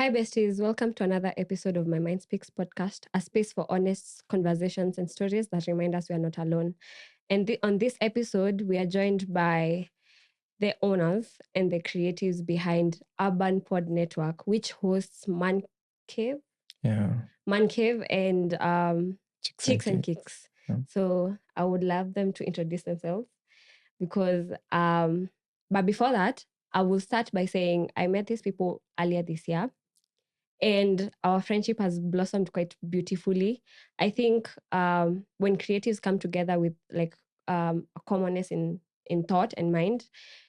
Hi, besties. Welcome to another episode of My Mind Speaks podcast, a space for honest conversations and stories that remind us we are not alone. And on this episode, we are joined by the owners and the creatives behind Urban Pod Network, which hosts Man Cave and Chicks and Kicks. Yeah. So I would love them to introduce themselves because, but before that, I will start by saying I met these people earlier this year. And our friendship has blossomed quite beautifully. I think when creatives come together with like a commonness in thought and mind,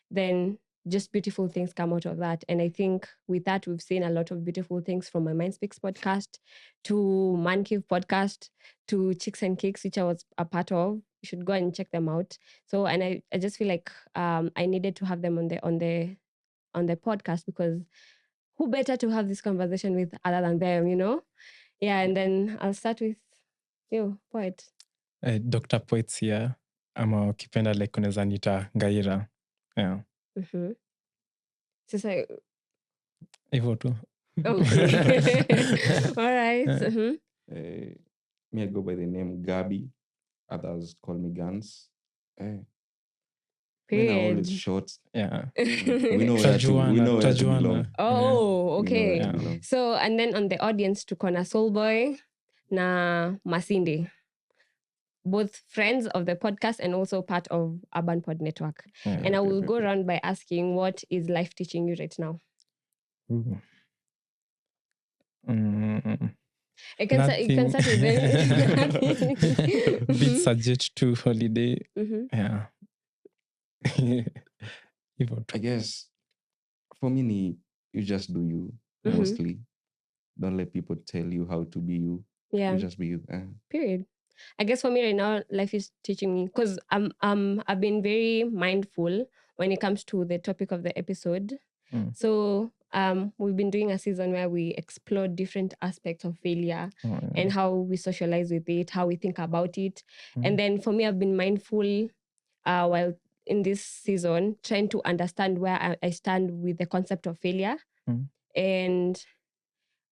then just beautiful things come out of that. And I think with that, we've seen a lot of beautiful things from My Mind Speaks podcast to Man Cave podcast to Chicks and Kicks, which I was a part of. You should go and check them out. So, and I just feel like I needed to have them on the podcast because who better to have this conversation with other than them, you know? Yeah, and then I'll start with you, Poet. Dr. Poets here. Ama ukipenda like unaweza nita Ngaira. Yeah. Mm-hmm. Sasa, Hivyo tu. okay. All right. Mm-hmm. Me, I go by the name Gabby. Others call me Guns. Men are always Period. short. Yeah. We know where to belong. Oh, okay. We know where to belong. So, and then on the audience, tuko na Soulboy na Masindi. Both friends of the podcast and also part of Urban Pod Network. Yeah. And I will go around by asking, what is life teaching you right now? Ooh. You can start with it. Bit subject to holiday. Mm-hmm. Yeah. Hivyo tu. I guess for me, you just do you Mhm. mostly. Don't let people tell you how to be you. Yeah. You just be you. Period. I guess for me right now, life is teaching me because I've been very mindful when it comes to the topic of the episode. So we've been doing a season where we explore different aspects of failure and how we socialize with it, how we think about it. And then for me, I've been mindful while in this season trying to understand where I stand with the concept of failure. And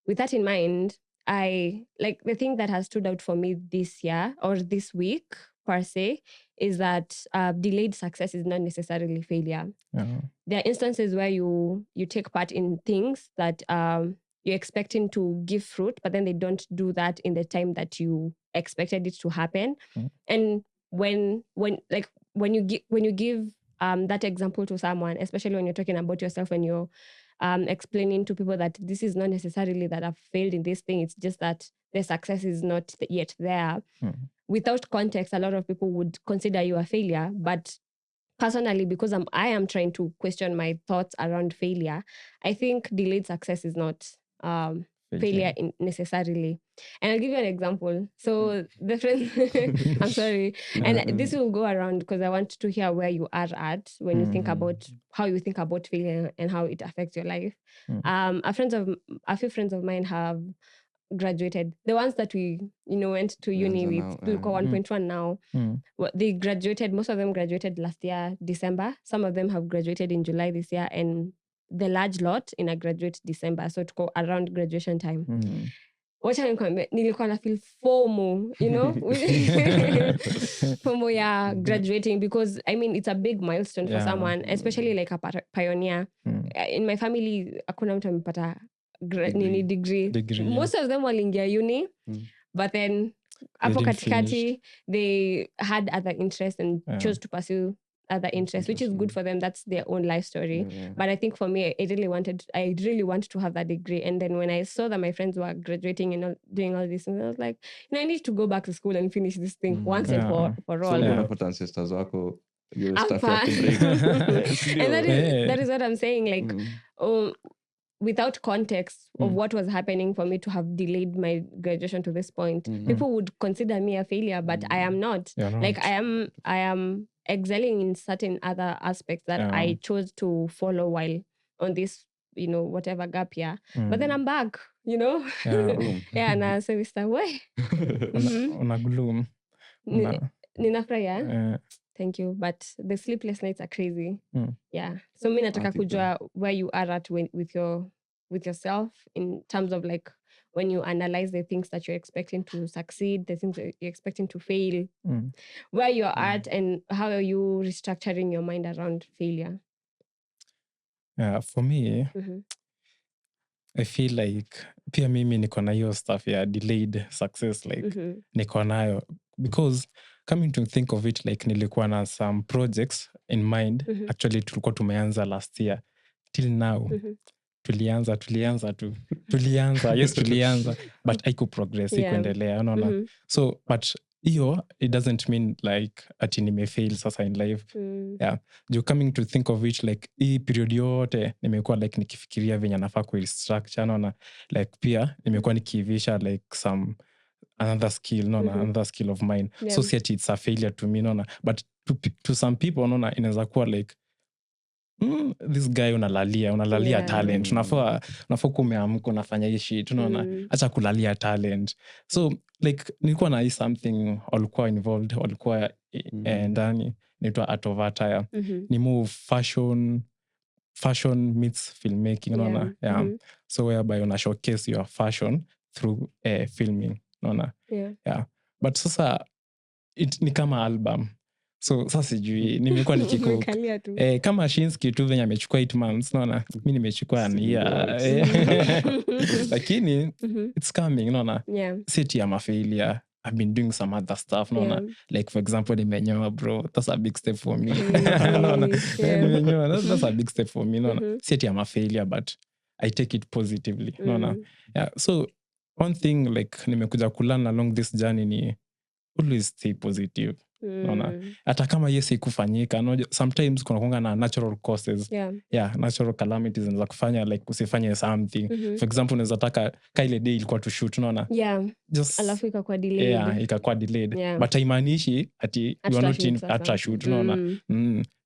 with that in mind, I like the thing that has stood out for me this year or this week per se is that delayed success is not necessarily failure. Yeah. There are instances where you take part in things that you're expecting to give fruit, but then they don't do that in the time that you expected it to happen. And when you give that example to someone, especially when you're talking about yourself and you're explaining to people that this is not necessarily that I've failed in this thing, it's just that the success is not yet there. Without context, a lot of people would consider you a failure. But personally, because I am trying to question my thoughts around failure, I think delayed success is not failure necessarily. And I'll give you an example. So the friend, I'm sorry, and this will go around because I want to hear where you are at when you think about how you think about failure and how it affects your life. A few friends of mine have graduated. The ones that we went to uni with, tulikuwa 1.1 now. They graduated. Most of them graduated last year December. Some of them have graduated in July this year, and the large lot in a graduate December. So to go around graduation time. Wacha nikwambie, nilikuwa na feel FOMO, you know? FOMO ya graduating, because I mean it's a big milestone for someone, especially like a pioneer. In my family, hakuna mtu amepata degree. Most of them waliingia uni, but then hapo katikati they had other interests and chose to pursue other interests, which is good for them. That's their own life story. But I think for me, I really wanted to have that degree. And then when I saw that my friends were graduating and doing all this, and I was like, I need to go back to school and finish this thing once and for all. So unapata ancestors wako, you stuff you have to break. And that is what I'm saying. Like, without context of what was happening for me to have delayed my graduation to this point, people would consider me a failure, but I am not. Like I am excelling in certain other aspects that I chose to follow while on this, whatever gap year. But then I'm back, na semester way. Una gloom. Ninafurahia. Thank you, but the sleepless nights are crazy. Yeah. So mi nataka kujua where you are at with your with yourself in terms of like when you analyze the things that you're expecting to succeed, the things that you're expecting to fail, where you're at, and how are you restructuring your mind around failure? Yeah, for me, I feel like pia mimi niko na hiyo stuff ya delayed success, like niko nayo because coming to think of it, like nilikuwa na some projects in mind. Actually tulikuwa tumeanza last year till now. Tulianza yes, tulianza but haiku progress, ikuendelea, unaona. So but hiyo it doesn't mean like ati nimefail sasa in life. Yeah, you coming to think of it, like hii period yote nimekuwa like nikifikiria venye nafaa kurestructure, unaona, like pia nimekuwa nikivisha like some another skill, no, another skill of mine. So see it's a failure to me, no, but to some people, unaona, inaweza kuwa like this guy unalalia talent. Unafaa kumeamka unafanya hii shit, unaona, acha kulalia talent. So like nilikuwa na hii something walikuwa involved, walikuwa ndani inaitwa Art of Attire. Ni move fashion meets filmmaking, unaona. So whereby una showcase your fashion through filming, unaona. But sasa ni kama album. So sasa sijui nimekuwa nikikook kama Shinsky tu venye amechukua 8 months, naona mi nimechukua lakini it's coming, naona. City ya failure, I've been doing some other stuff, naona. Like for example nimenyoa, bro, that's a big step for me. Naona nimenyoa, that's a big step for me, naona. City ya failure but I take it positively, naona. So one thing like nimekuja kulearn along this journey ni always stay positive. Naona, hata kama yes ikufanyika, no, sometimes kuna kuanga na natural causes, natural calamities zinaweza kufanya like usifanye something. For example unaweza taka ile day ilikuwa to shoot, unaona, just alafu ikakuwa delayed, ikakuwa delayed, but haimaanishi ati you are not in at shoot, unaona.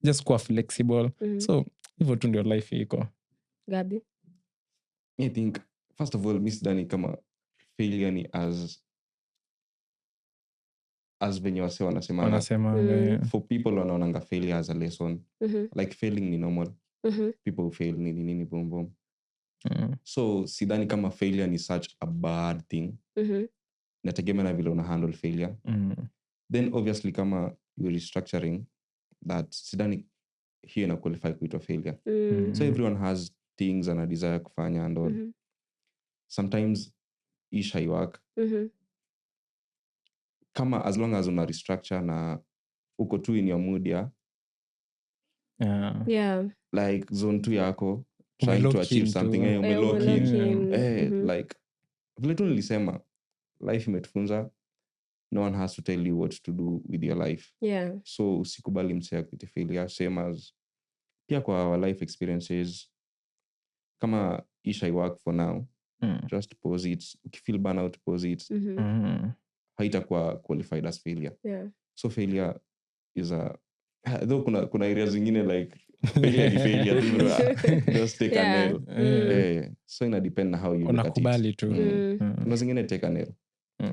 Just kuwa flexible. So hivyo tu ndio life iko. Gabby, I think first of all miss Dani kama failure ni as venye wase wanasema for people wanaonanga failure as a lesson. Like failing ni normal. People fail nini boom boom. So sidhani kama failure ni such a bad thing. Nategemea na vile una handle failure. Then obviously kama you're restructuring that, sidhani hiyo ina qualify kuitwa failure. So everyone has things and a desire kufanya and all. Sometimes isha work. Kama as long as una restructure na uko tu in your mood, like zone 2 yako trying to achieve something, umelock in. Like vile tu nilisema, life imetufunza, no one has to tell you what to do with your life. So usikubali msea kuite failure, same as pia kwa our life experiences. Kama isha work for now, just pause it. Ukifeel burnout, pause it. Haitakuwa qualified as failure. So failure is though kuna areas zingine like failure ni failure tu, just take a nail. So ina depend na how you look at it. Tu. Kuna zingine take a nail.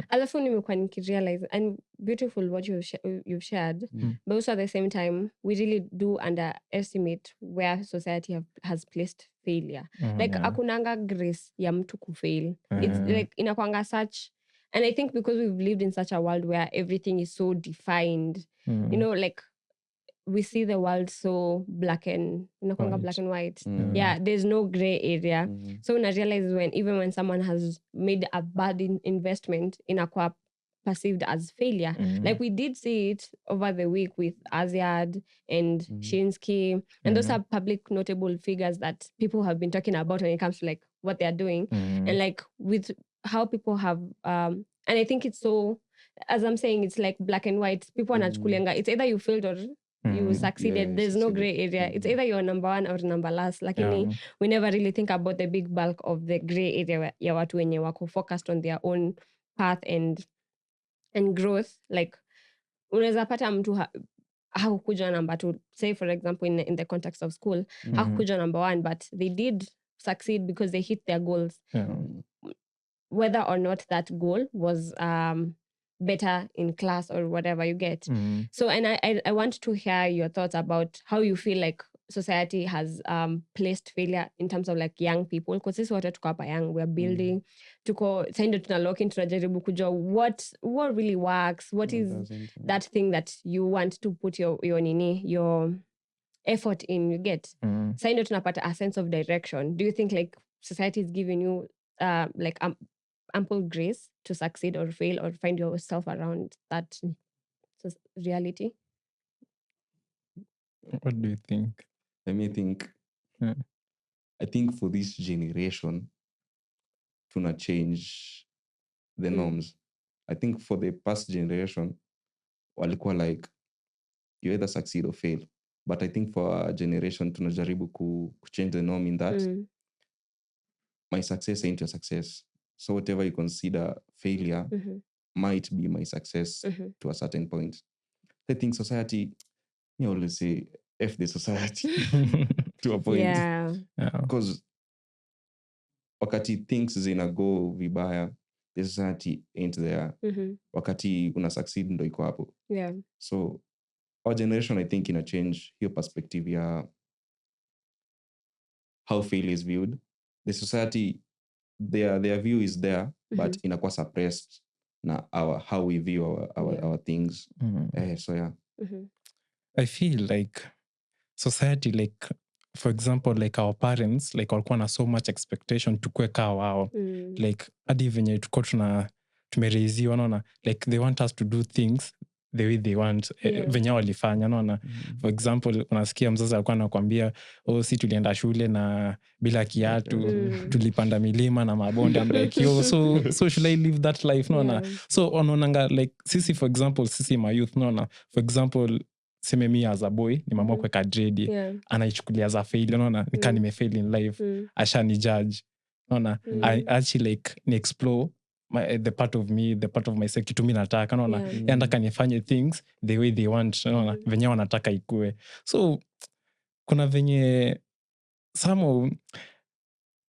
Alafu nimekuwa nikirealize, and beautiful what you've shared, but also at the same time we really do underestimate where society has placed failure. Like akunanga grace ya mtu kufail. It's like inakwanga such, and I think because we've lived in such a world where everything is so defined, you know, like we see the world so black and white. There's no gray area. So when I realize even when someone has made a bad investment in a perceived as failure, like we did see it over the week with Aziad and Shinsky, and those are public notable figures that people have been talking about when it comes to like what they are doing, and like with how people have and I think it's so, as I'm saying, it's like black and white. People anachukulianga, it's either you failed or you succeeded. There's no gray area. It's either you're number 1 or number last. Lakini we never really think about the big bulk of the gray area ya watu wenye wako focused on their own path and growth. Like unaweza pata mtu hakukuja number 2, say for example in the context of school, hakukuja number 1, but they did succeed because they hit their goals, whether or not that goal was better in class or whatever you get. So and I want to hear your thoughts about how you feel like society has placed failure in terms of like young people, because sisi wote tuko hapa young, we're building, tuko saindo tunalock in, tunajaribu kujua what really works, what is that thing that you want to put your effort in, you get. Saindo tunapata a sense of direction. Do you think like society is giving you like ample grace to succeed or fail or find yourself around that reality? What do you think? Let me think. I think for this generation, to change the norms. I think for the past generation, walikuwa like, you either succeed or fail. But I think for our generation, tunajaribu change the norm in that my success ain't your success. So whatever you consider failure might be my success to a certain point. I think society, you always say, F the society to a point. Yeah. Because wakati things zina go vibaya, the society ain't there. Wakati una succeed ndo iko hapo. Yeah. So our generation, I think, change your perspective ya how failure is viewed. The society, their view is there, but inakuwa suppressed na how we view our things. So yeah. I feel like society, like for example, like our parents, like walikuwa na so much expectation tukue kaa wao. Like hadi venye tuko tumereiziwa, naona like they want us to do things the way they want, venye walifanya, naona. For example, unasikia mzazi alikuwa anakuambia, si tulienda shule na bila kiatu, tulipanda milima na mabonde. I'm like, yo, so should I live that life, naona? So wanaonanga like sisi, for example, sisi ma youth, naona, for example, seme mi as a boy ni mama kweka dredi, anaichukulia za fail, naona, nika nimefail in life, asha ni judge, naona. I actually like ni explore the part of me, the part of myself, kitu mi nataka, naona. Nataka nifanye things the way they want, naona, venye wanataka ikue. So kuna venye somehow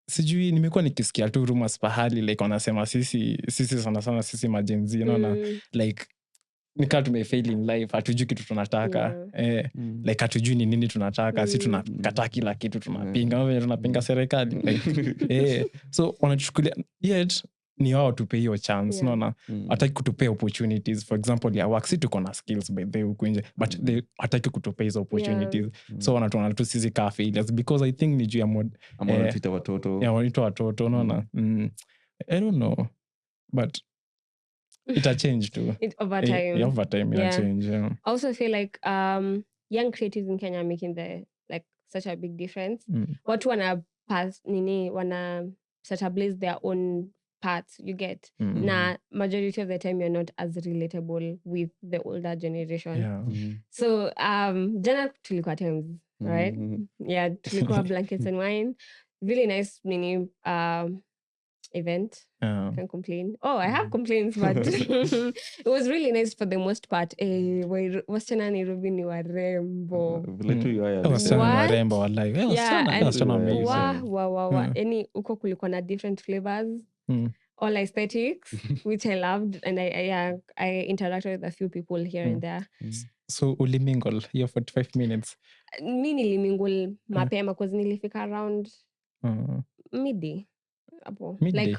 sijui, nimekuwa nikisikia tu rumors pahali like wanasema sisi sana sana sisi majenzi, naona, like nika tumefail in life, hatujui kitu tunataka. Like hatujui ni nini tunataka. Si tunakataa kila kitu, tunapinga venye tunapinga serikali like, so wanachukulia yet ni wao tupe hiyo chance, naona. Hataki kutupea opportunities, for example ya work. Si tuko na skills by the way huku nje, but they hataki kutupea hizo opportunities. So wanatuona tu sisi kaa failures, because I think ni juu ya wanatuita watoto. Wanatuita watoto, naona. I don't know, but it'll change too. Over time. Over time it'll change. Yeah. I also feel like young creatives in Kenya are making such a big difference. Watu wana such a blaze their own paths, you get. Na majority of the time you're not as relatable with the older generation. Yeah. So jana tulikuwa times, right? Yeah, tulikuwa blankets and wine. Really nice event. Can't complain. I have complaints, but it was really nice for the most part. Wasichana Nairobi ni warembo. Wasichana ni warembo wallahi. Wasichana amazing. Any uko kulikuwa na different flavors. All aesthetics, which I loved, and I interacted with a few people here and there. So ulimingle hiyo 45 minutes? Mi nilimingle mapema because nilifika around midday. Like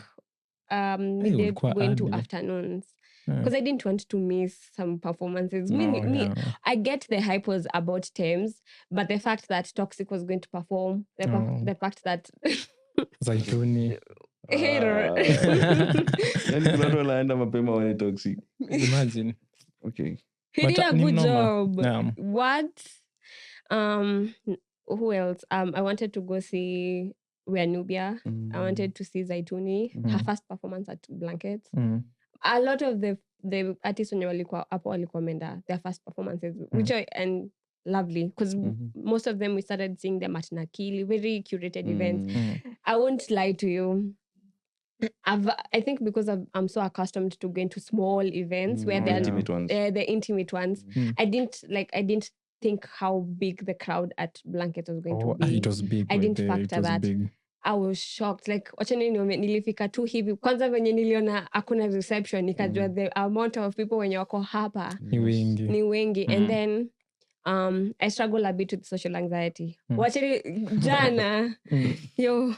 midday going to afternoons, because I didn't want to miss some performances. I get the hype was about Thames, but the fact that Toxic was going to perform, the fact that Zaituni hater. Yani kuna watu wanaenda mapema wale Toxic. Imagine. Okay. He did a good job. What? Who else? I wanted to go see Nubia. I wanted to see Zaituni, her first performance at Blankets. A lot of the artists wenye walikuwa hapo walikuwa menda their first performances, which and lovely, because most of them we started seeing them at Nakili, very curated events. I won't lie to you. I think because I'm so accustomed to going to small events where they're the intimate ones. I didn't think how big the crowd at Blanket was going to be. It was big. I didn't factor that. Big. I was shocked. Like, wachani nilifika tu hivi. Kwanza venye niliona hakuna reception, nikajua the amount of people wenye wako hapa ni wengi. And then I struggle a bit with social anxiety. Wachili jana, yo,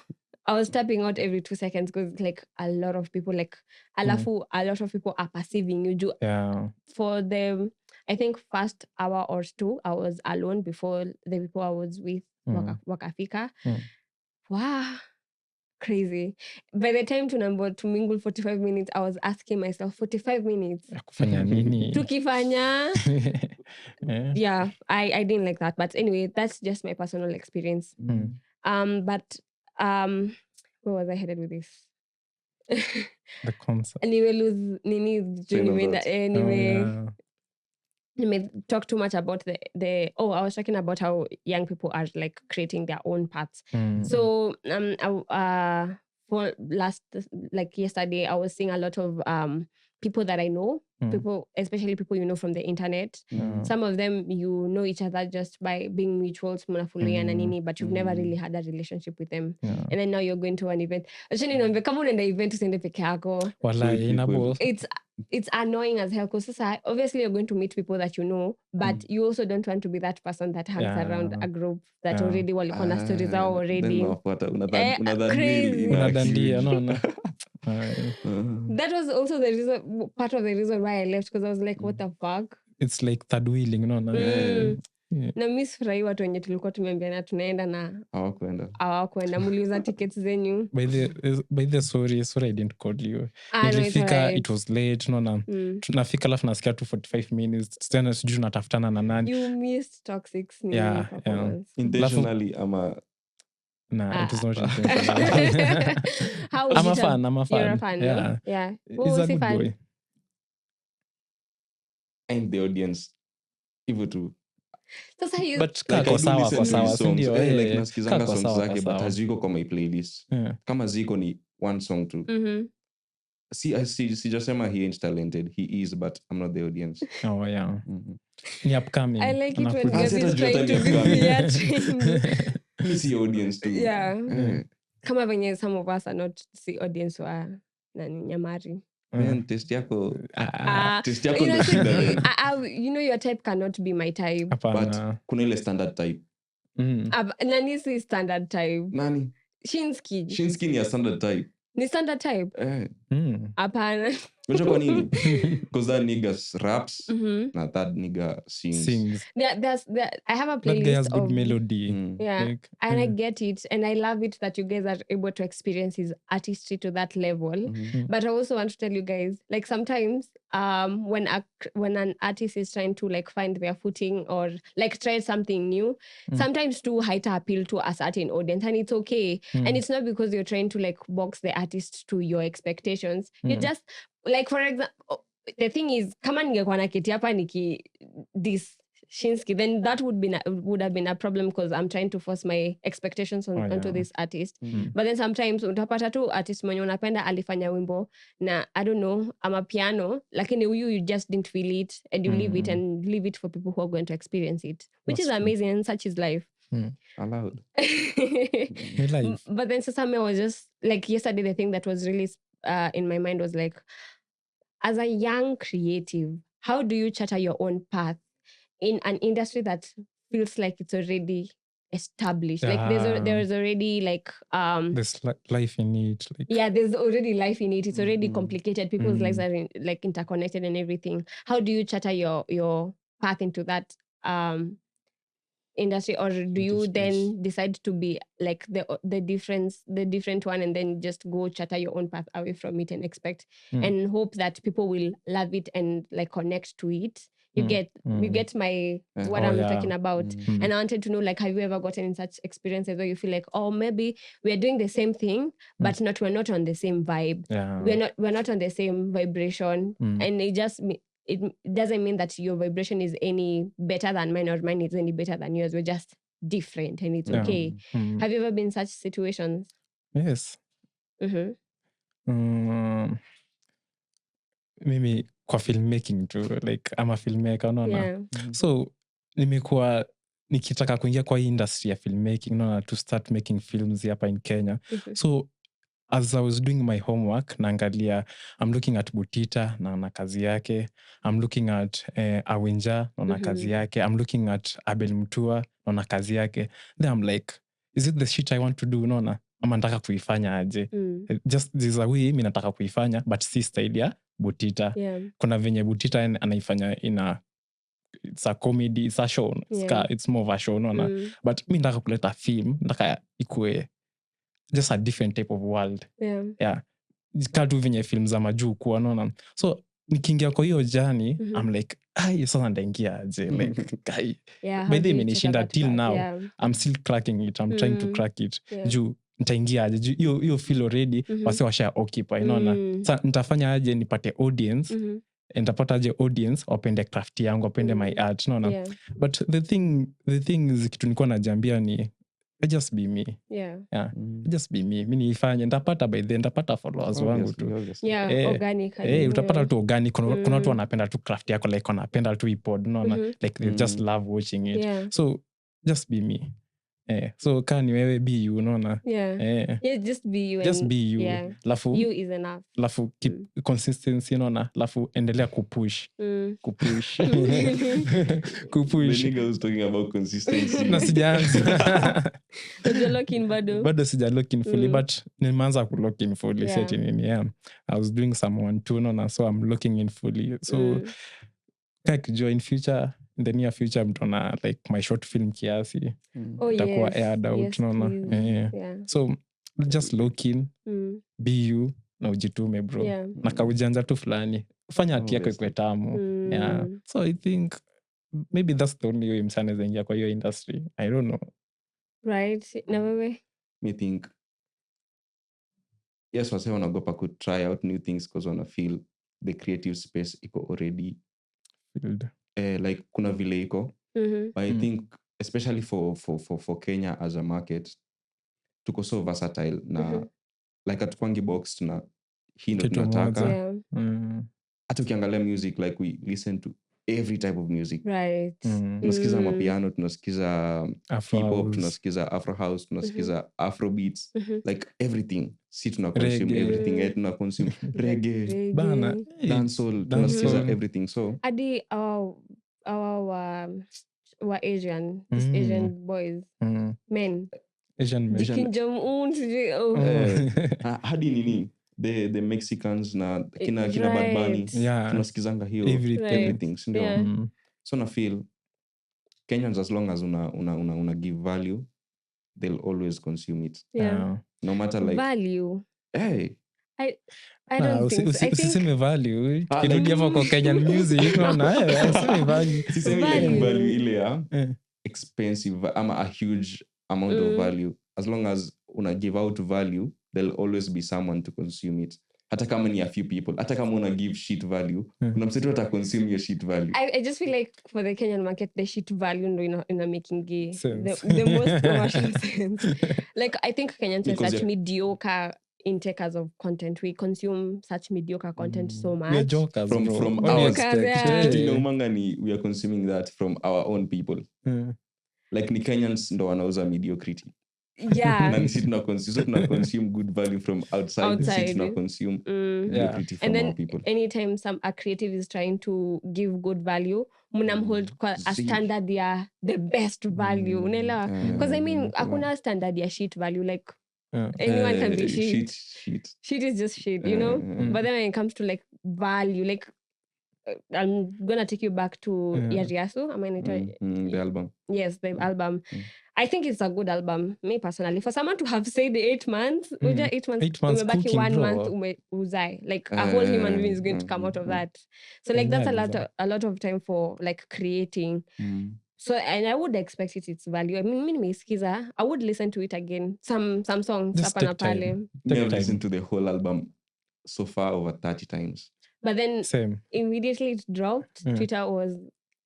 I was tapping out every 2 seconds because like a lot of people like a lot of people are perceiving you. For the I think first hour or two I was alone before the people I was with wakafika. Wow, crazy. By the time to mingle 45 minutes, I was asking myself 45 minutes. Kufanya nini? Tukifanya. Yeah, I didn't like that. But anyway, that's just my personal experience. But where was I headed with this? The concept. Anyway, talk too much about I was talking about how young people are like creating their own paths. So for yesterday I was seeing a lot of people that I know, people, especially people you know from the internet. Some of them you know each other just by being mutuals, but you've never really had a relationship with them. And then now you're going to an event. It's annoying as hell because obviously you're going to meet people that you know, but you also don't want to be that person that hangs around a group that already walikuwa na stories zao already. Crazy. That was also part of the reason why I left, because I was like, what the fuck? It's like third wheeling, no? Na miss furahi watu wenye tulikuwa tumeambiana tunaenda na hawakwenda. Muliuza tickets zenyu. By the sorry I didn't call you. Nilifika, it was late, no. Tunafika alafu nasikia 45 minutes. Tena sijui natafutana na nani. You missed toxic performance. Intentionally ama Nah, it was not intentional. How was I'm a fan. You're a fan, yeah. No? Yeah. He's a good boy. And the audience hivyo tu. But kwa sawa sindio? Like nasikizanga songs zake but haziko kwa my playlist. Kama ziko ni one song tu. Sijasema he ain't talented. He is, but I'm not the audience. Oh yeah. Ni upcoming. I like it when Gabby's trying to be theatrical. See audience too. Yeah. Kama venye some of us are not see audience wa nani nyamari. Taste yako you know your type cannot be my type. But kuna ile standard type. Nani si standard type? Nani? Shinski ni a standard type. Ni standard type? Hapana. Unajua kwa nini? Because that nigga raps na that nigga sings. I have a playlist. That guy has good melody. And I get it. And I love it that you guys are able to experience his artistry to that level. But I also want to tell you guys, like sometimes when an artist is trying to like find their footing or like try something new, sometimes too high to appeal to a certain audience, and it's okay. And it's not because you're trying to like box the artist to your expectations. You just like, for example, the thing is, kama ningekuwa naketi hapa niki this Shinski, then that would have been a problem because I'm trying to force my expectations onto this artist. But then sometimes utapata tu artist mwenye unapenda alifanya wimbo na I don't know, ama piano, lakini you just didn't feel it and you leave it and leave it for people who are going to experience it, which is amazing, and such is life. Allowed. But then Sasame was just like yesterday, the thing that was really in my mind was like, as a young creative, how do you charter your own path in an industry that feels like it's already established? Like there's already like there's life in it. There's already life in it. It's already complicated. People's lives are like interconnected and everything. How do you charter your path into that industry, or do you then decide to be like the different one and then just go charter your own path away from it and expect and hope that people will love it and like connect to it? You get my what I'm talking about. And I wanted to know, like, have you ever gotten in such experiences where you feel like, oh, maybe we are doing the same thing but we're not on the same vibe. We're not on the same vibration, and it doesn't mean that your vibration is any better than mine or mine is any better than yours. We're just different and it's okay. Have you ever been in such situations? Yes. Mimi kwa filmmaking tu, like I'm a filmmaker, unaona. So nimekuwa nikitaka kuingia kwa hii industry ya filmmaking, unaona, to start making films hapa in Kenya. So as I was doing my homework naangalia, I'm looking at Butita naona kazi yake, I'm looking at Awinja naona kazi yake, I'm looking at Abel Mutua naona kazi yake, then I'm like, is it the shit I want to do? Unaona, ama nataka kuifanya aje? Just this a way mi nataka kuifanya but si style ya Butita. Kuna venye Butita anaifanya it's a comedy, it's a show, it's more of a show, unaona, but mi nataka kuleta film, nataka ikue just a different type of world. Katu venye film za majuu kuwa, unaona, so nikiingia kwa hiyo jani I'm like, sasa ndaingia aje, like by the way imenishinda till now, I'm still cracking it, I'm trying to crack it. Juu nitaingia aje, hiyo feel already wase washa occupy, unaona, sasa nitafanya aje nipate audience, nitapata aje audience wapende craft yangu, wapende my art, unaona. But the thing is, kitu nilikuwa najiambia ni just be me. Just be me. Mimi nifanye, nitapata by then, nitapata followers wangu tu. Organically. Utapata tu organic. Kuna watu wanapenda tu craft yako, like wanapenda tu ipod, unaona, like they just love watching it. So just be me. So kaa ni wewe, be you, unaona. Just be you. Just be you. Lafu, you is enough. Lafu keep consistency, unaona. Lafu endelea kupush. Kupush. The nigga was talking about consistency. Na sijaanza. You're locking bado sija lock in fully, but nimeanza ku lock in fully. Setting in, I was doing some 1-2, unaona, so I'm locking in fully. So like in future, in the near future, mtona like my short film kiasi itakuwa aired out, unaona. So just lock in, be you, na ujitume bro. Na kaujanja tu fulani, fanya hati yako ikuwe tamu. So I think maybe that's the only way msana zengia kwa hiyo industry. I don't know. Right. Na wewe? Me think yes, wase wanagopa ku try out new things because wana feel the creative space iko already filled. Like kuna vile iko. But I think especially for Kenya as a market, tuko so versatile na like atukwangi box na hii ndo tunataka. Hata ukiangalia music, like we listen to every type of music. Right. Tunasikiza mapiano, tunasikiza hip-hop, tunasikiza afro house, tunasikiza afro beats, like everything. Si tunaconsume everything, tunaconsume reggae, bana, dancehall, tunasikiza everything. So adi our Asian, Asian boys, men. Asian Kim Jong-un, hadi nini? The Mexicans na kina Bad Bunny, tunasikizanga hiyo everything, ndio. So na feel Kenyans, as long as una give value, they'll always consume it. No matter like value. I don't think so. Usiseme value. Kirudi hapo kwa Kenyan music, unaona, usiseme value. Usiseme value ile ya expensive ama a huge amount of value. As long as una give out value, there'll always be someone to consume it. Hata kama ni a few people, hata kama una give shit value, kuna msetu ata consume your shit value. I just feel like for the Kenyan market, the shit value ndo ina making the most commercial sense. Like I think Kenyans are such mediocre intakers of content. We consume such mediocre content so much. We are jokers from our we are consuming that from our own people. Like ni Kenyans ndo wanauza mediocrity. Na sisi tuna consume good value from outside. Sisi tuna consume mediocrity from our people. Anytime a creative is trying to give good value, mnamhold a standard ya the best value. Unaelewa? Because I mean hakuna standard ya shit value, like anyone can be shit. Shit is just shit, you know. But then when it comes to like value, like I'm gonna take you back to Yariasu. The album. Yes, the album. I think it's a good album. Me personally, for someone to have said 8 months, 8 months umebaki 1 month uzai, like a whole human being is going to come out of that. So like that's a lot of time for like creating. So and I would expect its value. I mean, nimesikiza, I would listen to it again. Some songs hapa na pale. I've listened to the whole album so far over 30 times. But then immediately it dropped. Twitter was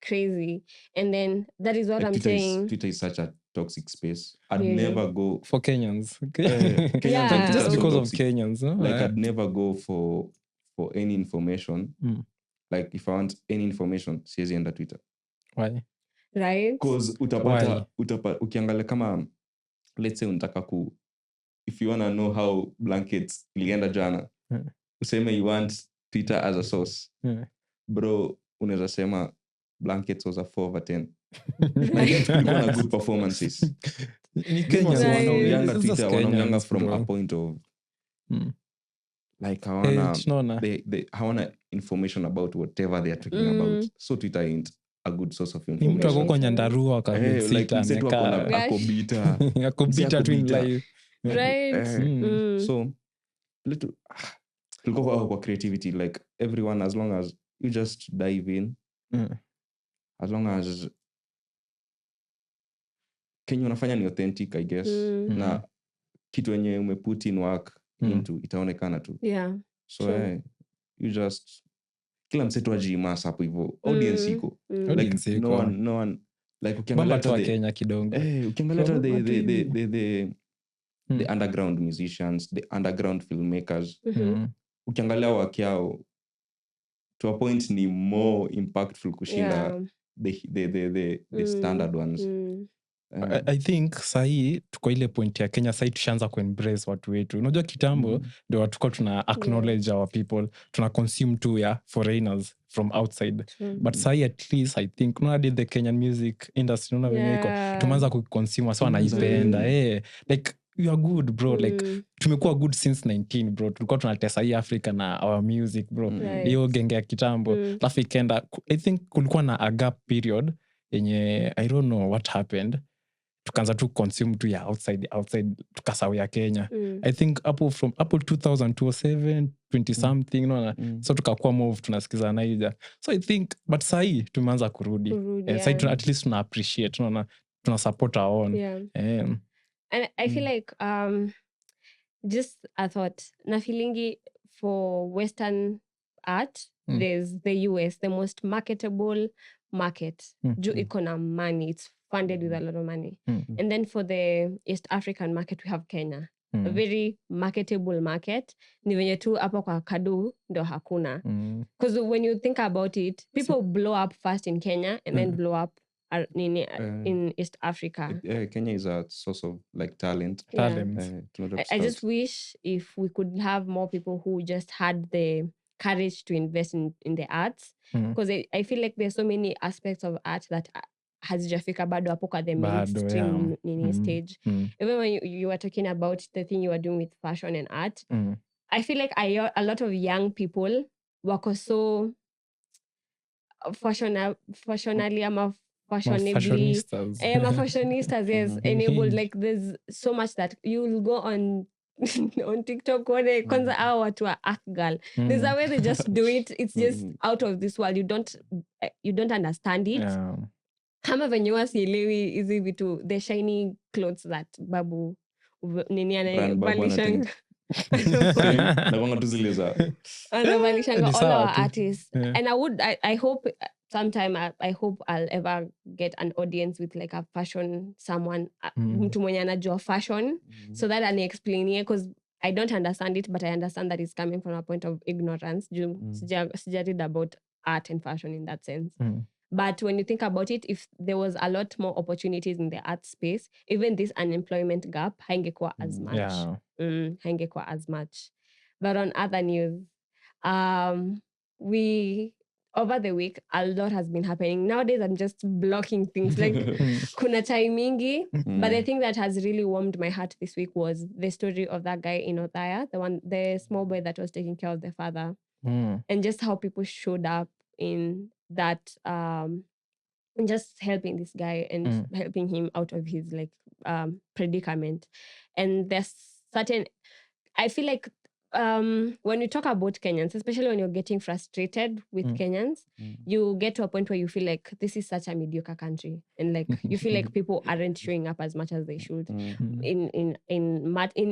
crazy. And then that is what I'm saying. Twitter is such a toxic space. I'd never go for Kenyans. Kenyans just because toxic. Of Kenyans. No? Like I'd never go for any information. Like if I want any information, siwezi enda Twitter. Why? Right? Because utapata ukiangalia kama let's say unataka if you want to know how blankets ilienda jana, useme you want Twitter as a source. Bro, unaweza sema blankets was a 4/10. Like kulikuwa na good performances. Ni Kenya wanaongeanga Twitter, wanaongeanga from a point of like hawana information about whatever they are talking about. So Twitter ain't a good source of information. Mtu ako kwa Nyandarua like msetu akobita twin live. Right. So little tulikuwa kwa creativity, like everyone, as long as you just dive in, as long as Kenya unafanya ni authentic, I guess, na kitu yenye umeput in work into itaonekana tu. So you just kila msetu ajimas hapo hivyo, audience iko like no one like ukiangalia Kenya kidogo, ukiangalia the underground musicians, the underground filmmakers, ukiangalia wakiao to a point ni more impactful kushinda the standard ones. I think sahi tuko ile point ya Kenya sahi tushaanza kuembrace watu wetu. Unajua kitambo ndio watu kwa tuna acknowledge our people, tuna consume tu ya foreigners from outside. But sahi at least I think the Kenyan music industry venye iko tumeanza kuconsume, so wanaipenda. Like you are good bro, like tumekuwa good since 19 bro, tulikuwa tunatesa hii Africa na our music bro. Hiyo genge ya kitambo alafu ikenda, I think kulikuwa na a gap period yenye I don't know what happened, tukaanza tu consume tu ya outside tukasahau ya Kenya. I think from 2007 20 something so tukakuwa move tunasikiza naija, so I think but sahi tumeanza kurudi sahi at least tuna appreciate, tuna support our own. And I feel like just a thought, na feelingi for Western art, there's the US, the most marketable market. Juu iko na money, it's funded with a lot of money. And then for the East African market, we have Kenya. A very marketable market. Ni venye tu hapo kwa Kadu ndo hakuna. Because when you think about it, people blow up first in Kenya and then blow up in East Africa. Kenya is a source of like talent. I just wish if we could have more people who just had the courage to invest in the arts, because I feel like there's so many aspects of art that hazijafika bado hapo kwa the mainstream stage. Even when you were talking about the thing you were doing with fashion and art, I feel like a lot of young people wako so fashionably ama fashionistas, yes, enabled. Like there's so much that you will go on TikTok kwanza hao watu wa art girl, there's a way they just do it, it's just out of this world. You don't understand it. Kama venye wasielewi hizi vitu, the shiny clothes that babu nini anavalishanga anavalishanga all our artists. And I hope sometime I hope I'll ever get an audience with like a fashion someone, mtu mwenye anajua fashion, so that ani explain here, because I don't understand it, but I understand that it's coming from a point of ignorance. Sija read about art and fashion in that sense. But when you think about it, if there was a lot more opportunities in the art space, even this unemployment gap haingekuwa as much. Haingekuwa as much. But on other news, we over the week a lot has been happening. Nowadays I'm just blocking things like kuna timingi. But the thing that has really warmed my heart this week was the story of that guy in Othaya, the small boy that was taking care of the father, and just how people showed up in that and just helping this guy and helping him out of his like predicament. And there's certain, I feel like when you talk about Kenyans, especially when you're getting frustrated with Kenyans, you get to a point where you feel like this is such a mediocre country, and like you feel like people aren't showing up as much as they should in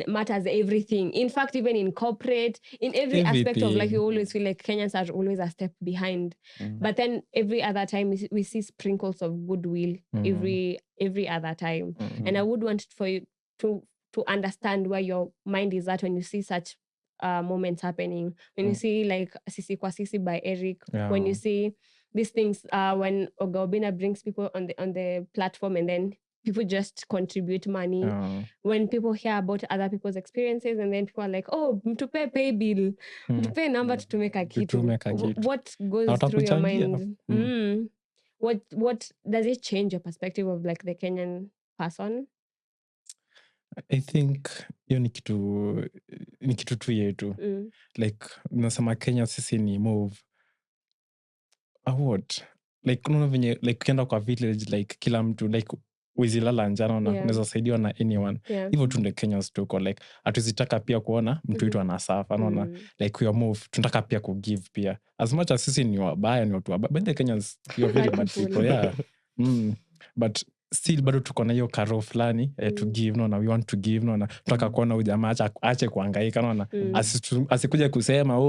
matters everything. In fact, even in corporate, in every aspect of life, you always feel like Kenyans are always a step behind. But then every other time we see sprinkles of goodwill every other time. And I would want for you to understand where your mind is at when you see such moments happening, when you see like Sisi Kwa Sisi by Eric, when you see these things, when Oga Obinna brings people on the platform and then people just contribute money. When people hear about other people's experiences, and then people are like, oh, mtupe pay bill, mtupe number tutumeka kitu. What goes through your mind? What does it change your perspective of like the Kenyan person? I think hiyo ni kitu tu yetu. Like nasema Kenya sisi ni move what like unaona venye like ukienda kwa village like kila mtu like wizilala njana unaweza saidiwa na anyone. Hivyo tu ndio Kenyans tuko like hatuzitaka pia kuona mtu wetu anasafa naona like we move tunataka pia kugive pia as much as sisi ni wabaya ni watu wabaya but the Kenyans you are very bad people yeah but still bado tuko na hiyo karo fulani to give naona we want to give naona tunataka kuona huyu jamaa aache kuhangaika naona asikuje kusema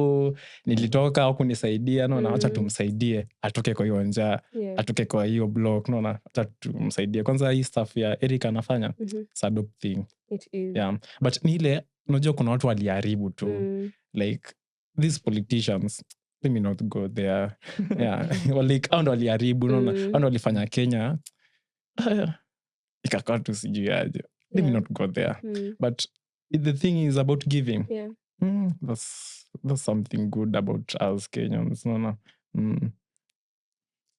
nilitoka au kunisaidia naona acha tumsaidie atoke kwa hiyo njaa atoke kwa hiyo block naona acha tumsaidie kwanza hii stuff ya Eric anafanya it's a dope thing it is yeah but ni ile unajua kuna watu waliharibu tu like these politicians let me not go there yeah like ando waliharibu naona ando walifanya Kenya ikakaa tu sijui aje let me not go there but the thing is about giving that's something good about us Kenyans no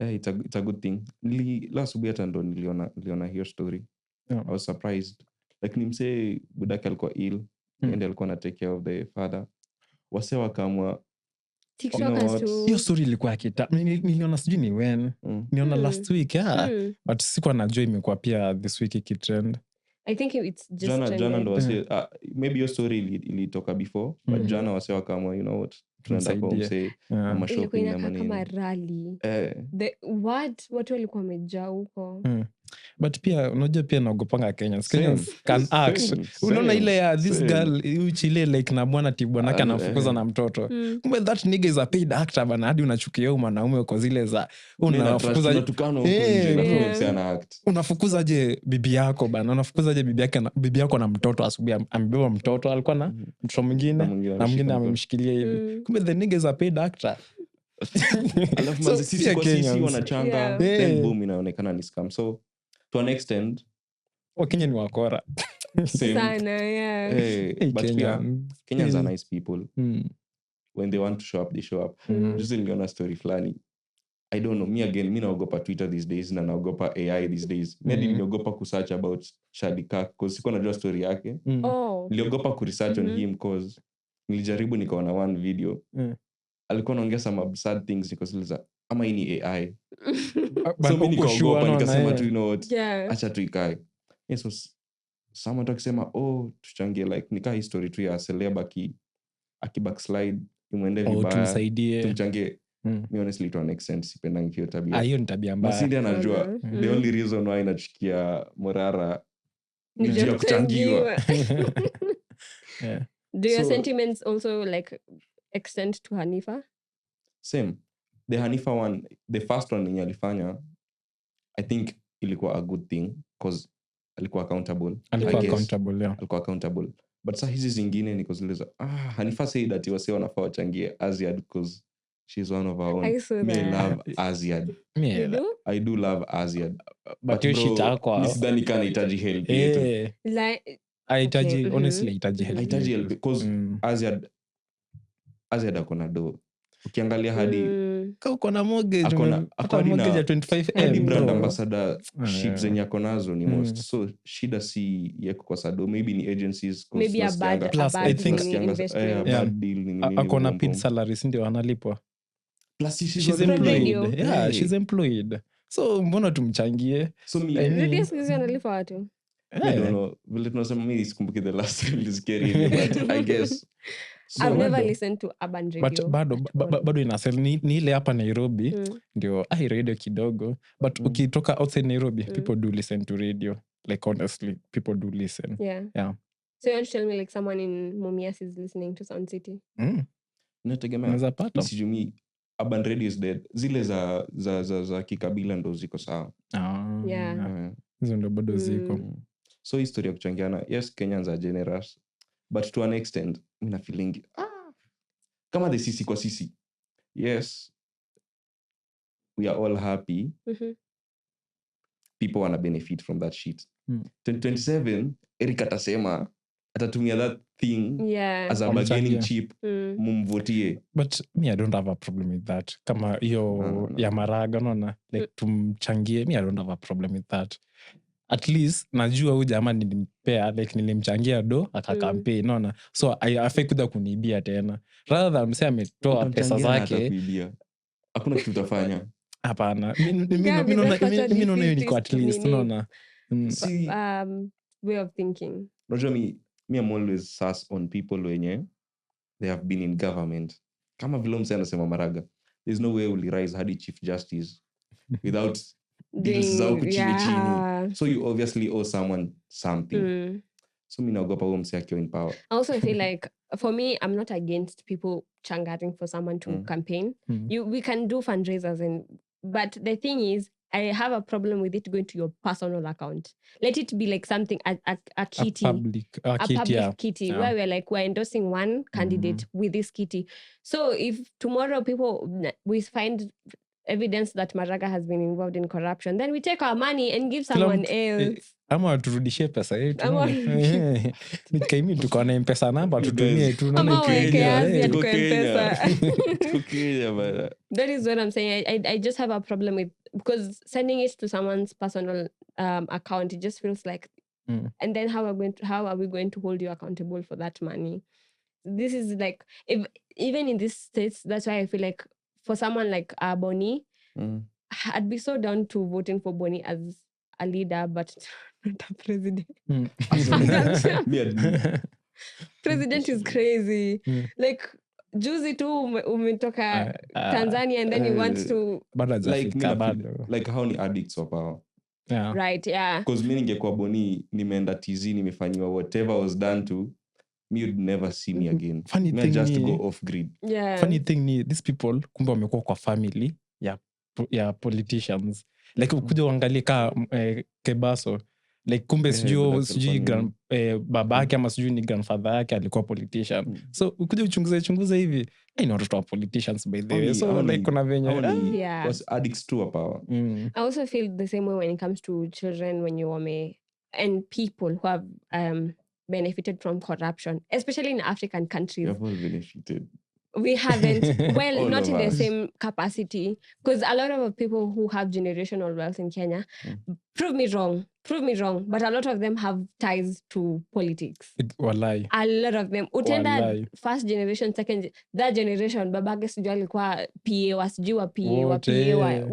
it's a good thing last week hata ndo niliona hiyo story I was surprised like nimsee budake alikuwa ill and alikuwa na take care of the father wase wakamwa hiyo story ilikuwa niliona sijui ni when niliona last week but sikuwa najua imekuwa pia this week ikitrend I think it's just jana ndo wase maybe your story ilitoka before but jana wase wakamwa you know what tunaenda kwa msee ama shopping na manini kama rally watu walikuwa wamejaa huko but pia unajua pia naogopanga Kenyans can act unaona ile ya this girl uchile like na bwana tibwanaka anafukuza na mtoto kumbe that nigga is a paid actor bana hadi unachukia huyo mwanaume kwa zile za unafukuza unafukuzaje bibi yako bana unafukuzaje bibi yako na mtoto asubuhi amebeba mtoto alikuwa na mtoto mwingine na mwingine amemshikilia hivi kumbe the nigga is a paid actor alafu mazi sisi kwa sisi wanachanga then boom inaonekana ni scam so to an extent Wakenya ni wakora sana but Kenyans are nice people when they want to show up they show up just niliona story fulani I don't know me again mi naogopa Twitter these days na naogopa AI these days mi niliogopa kusearch about Shadika because sikuwa najua story yake niliogopa kuresearch on him because nilijaribu nikaona one video alikuwa anaongea some absurd things nikosiliza ama hii ni AI so mimi nikaogopa nikasema tu you know what acha tu ikae so someone tukisema tuchangie like nikaa history tu ya celeb backslide imwende vibaya tumchangie me honestly to an extent sipendangi hiyo tabia hiyo ni tabia mbaya Masindi anajua the only reason why inachukia Morara ni juu ya kuchangiwa do your sentiments also like extend to Hanifa? Same. The Hanifa one, the first one yenye alifanya, I think ilikuwa a good thing because alikuwa accountable. Alikuwa accountable. But sa hizi zingine niko zileza, Hanifa said that wase wanafaa wachangie Aziad because she's one of our own. I love Aziad. I do love Aziad. But you shit akwa. Nisidhani kana itaji help yetu. Like honestly itaji help. Itaji help because Aziad akona do. Ukiangalia hadi uko na mortgage ya 25M hadi brand ambassador ship zenye ako nazo ni most so shida si yako kwa sado maybe ni agencies maybe a bad I think investment bad deal ni ako na paid salaries ndio analipwa plus she's employed she's employed so mbona tumchangie so radio sikizi analipa watu I don't know vile tunasema mimi sikumbuki the last time is scary but I guess so, I've never listened to urban radio but bado inasell ni ile hapa Nairobi ndio radio kidogo but ukitoka outside Nairobi people do listen to radio like honestly people do listen yeah so you want to tell me like someone in Mumias is listening to Sound City nategemea sijumi urban radio is dead zile za kikabila ndo ziko sawa hizo ndo bado ziko so history ya kuchangiana yes Kenyans are generous but to an extent mina feeling kama the sisi kwa sisi yes we are all happy people wana benefit from that shit. 2027 Eric atasema atatumia that thing as a bargaining chip mumvotie. But me, I don't have a problem with that. Kama hiyo ya Maraga naona like tumchangie, me I don't have a problem with that. At least najua huyu jamaa nilimpea like nilimchangia do akakampeni naona, so I affect kuda kunibia tena rather than msema ametoa pesa zake hakuna kitu utafanya. Hapana, mimi naona hiyo ni kwa at least naona way of thinking. Unajua me I'm always sus on people wenye they have been in government. Kama vile msema anasema Maraga, there's no way will rise hadi chief justice without deals zao kuchini chini. So you obviously owe someone something. So mimi naogopa huyo msema akiwa in power. I also feel like for me, I'm not against people changating for someone to campaign. We can do fundraisers, but the thing is, I have a problem with it going to your personal account. Let it be like something a kitty, a public kitty, where we're endorsing one candidate with this kitty. So if tomorrow we find evidence that Maraga has been involved in corruption, then we take our money and give someone else. Ama turudishie pesa yetu. Nikaimi tuko na M-Pesa namba tutumie tu na Kenya. That is what I'm saying. I just have a problem with, because sending it to someone's personal account, it just feels like and then how are we going to hold you accountable for that money? This is like, if even in these states, that's why I feel like for someone like Boni, I'd be so down to voting for Boni as a leader, but not a president. President is crazy. Like, juzi tu umetoka Tanzania and then you want to like how ni addicts wa power. Yeah. Right, yeah. Because mimi ningekuwa Boni, nimeenda TZ, nimefanywa whatever was done to me, you'd never see me again. Funny me thing just ni, go off grid. Yeah. Funny thing ni, these people kumbe wamekuwa kwa family ya politicians. Like kuja uangalie ka Kebaso, like kumbe sijui baba yake ama sijui ni grandfather yake alikuwa politician. So kuja uchunguze hivi, ni watoto wa politicians by the way. So like kuna venye was addicts to power. I also feel the same way when it comes to children, when you and people who have benefited from corruption, especially in African countries. We have all benefited. We haven't. Well, not in the us. same capacity. Because a lot of people who have generational wealth in Kenya, prove me wrong, but a lot of them have ties to politics. Walai. A lot of them. Utenda first generation, second, that generation, babage sijui alikuwa PA wa sijui wa PA wa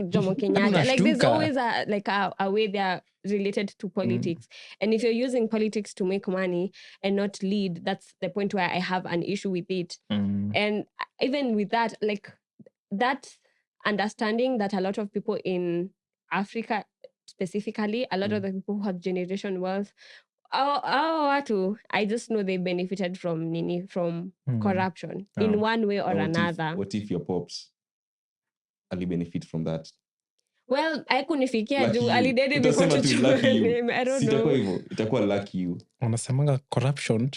Jomo Kenyatta. Like there's always a way they are related to politics. And if you're using politics to make money and not lead, that's the point where I have an issue with it. And even with that, like that understanding that a lot of people in Africa specifically, a lot of the people who have generation wealth, I just know they benefited from corruption in one way or another. What if your pops ali benefit from that? Well, haikunifikia juu alidedi before tuchukue name. I don't know. Itakuwa lucky you. Wanasemanga corruption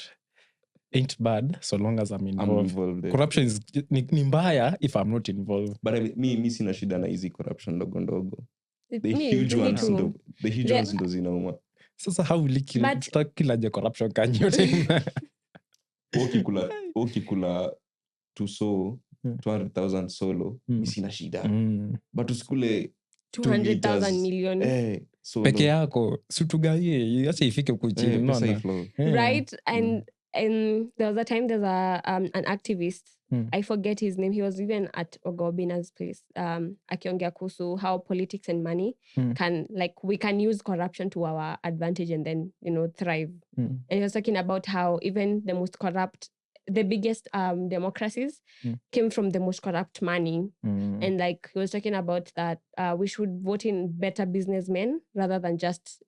ain't bad so long as I'm involved. Corruption is ni mbaya if I'm not involved. But mi sina shida na hizi corruption ndogo. The huge ones ndo zinauma. Sasa how will you tutakilaje corruption kanyote? Ukikula tuso 200,000 solo, mi sina shida. But usikule 200,000 million. So peke yako situgaie acha ifike kuchini unaona. Right? And there was a time there's an activist, I forget his name, he was even at Ogobina's place, akiongea kuhusu how politics and money can, like, we can use corruption to our advantage and then, thrive. And he was talking about how even the most corrupt, the biggest democracies came from the most corrupt money. And like he was talking about that we should vote in better businessmen rather than just,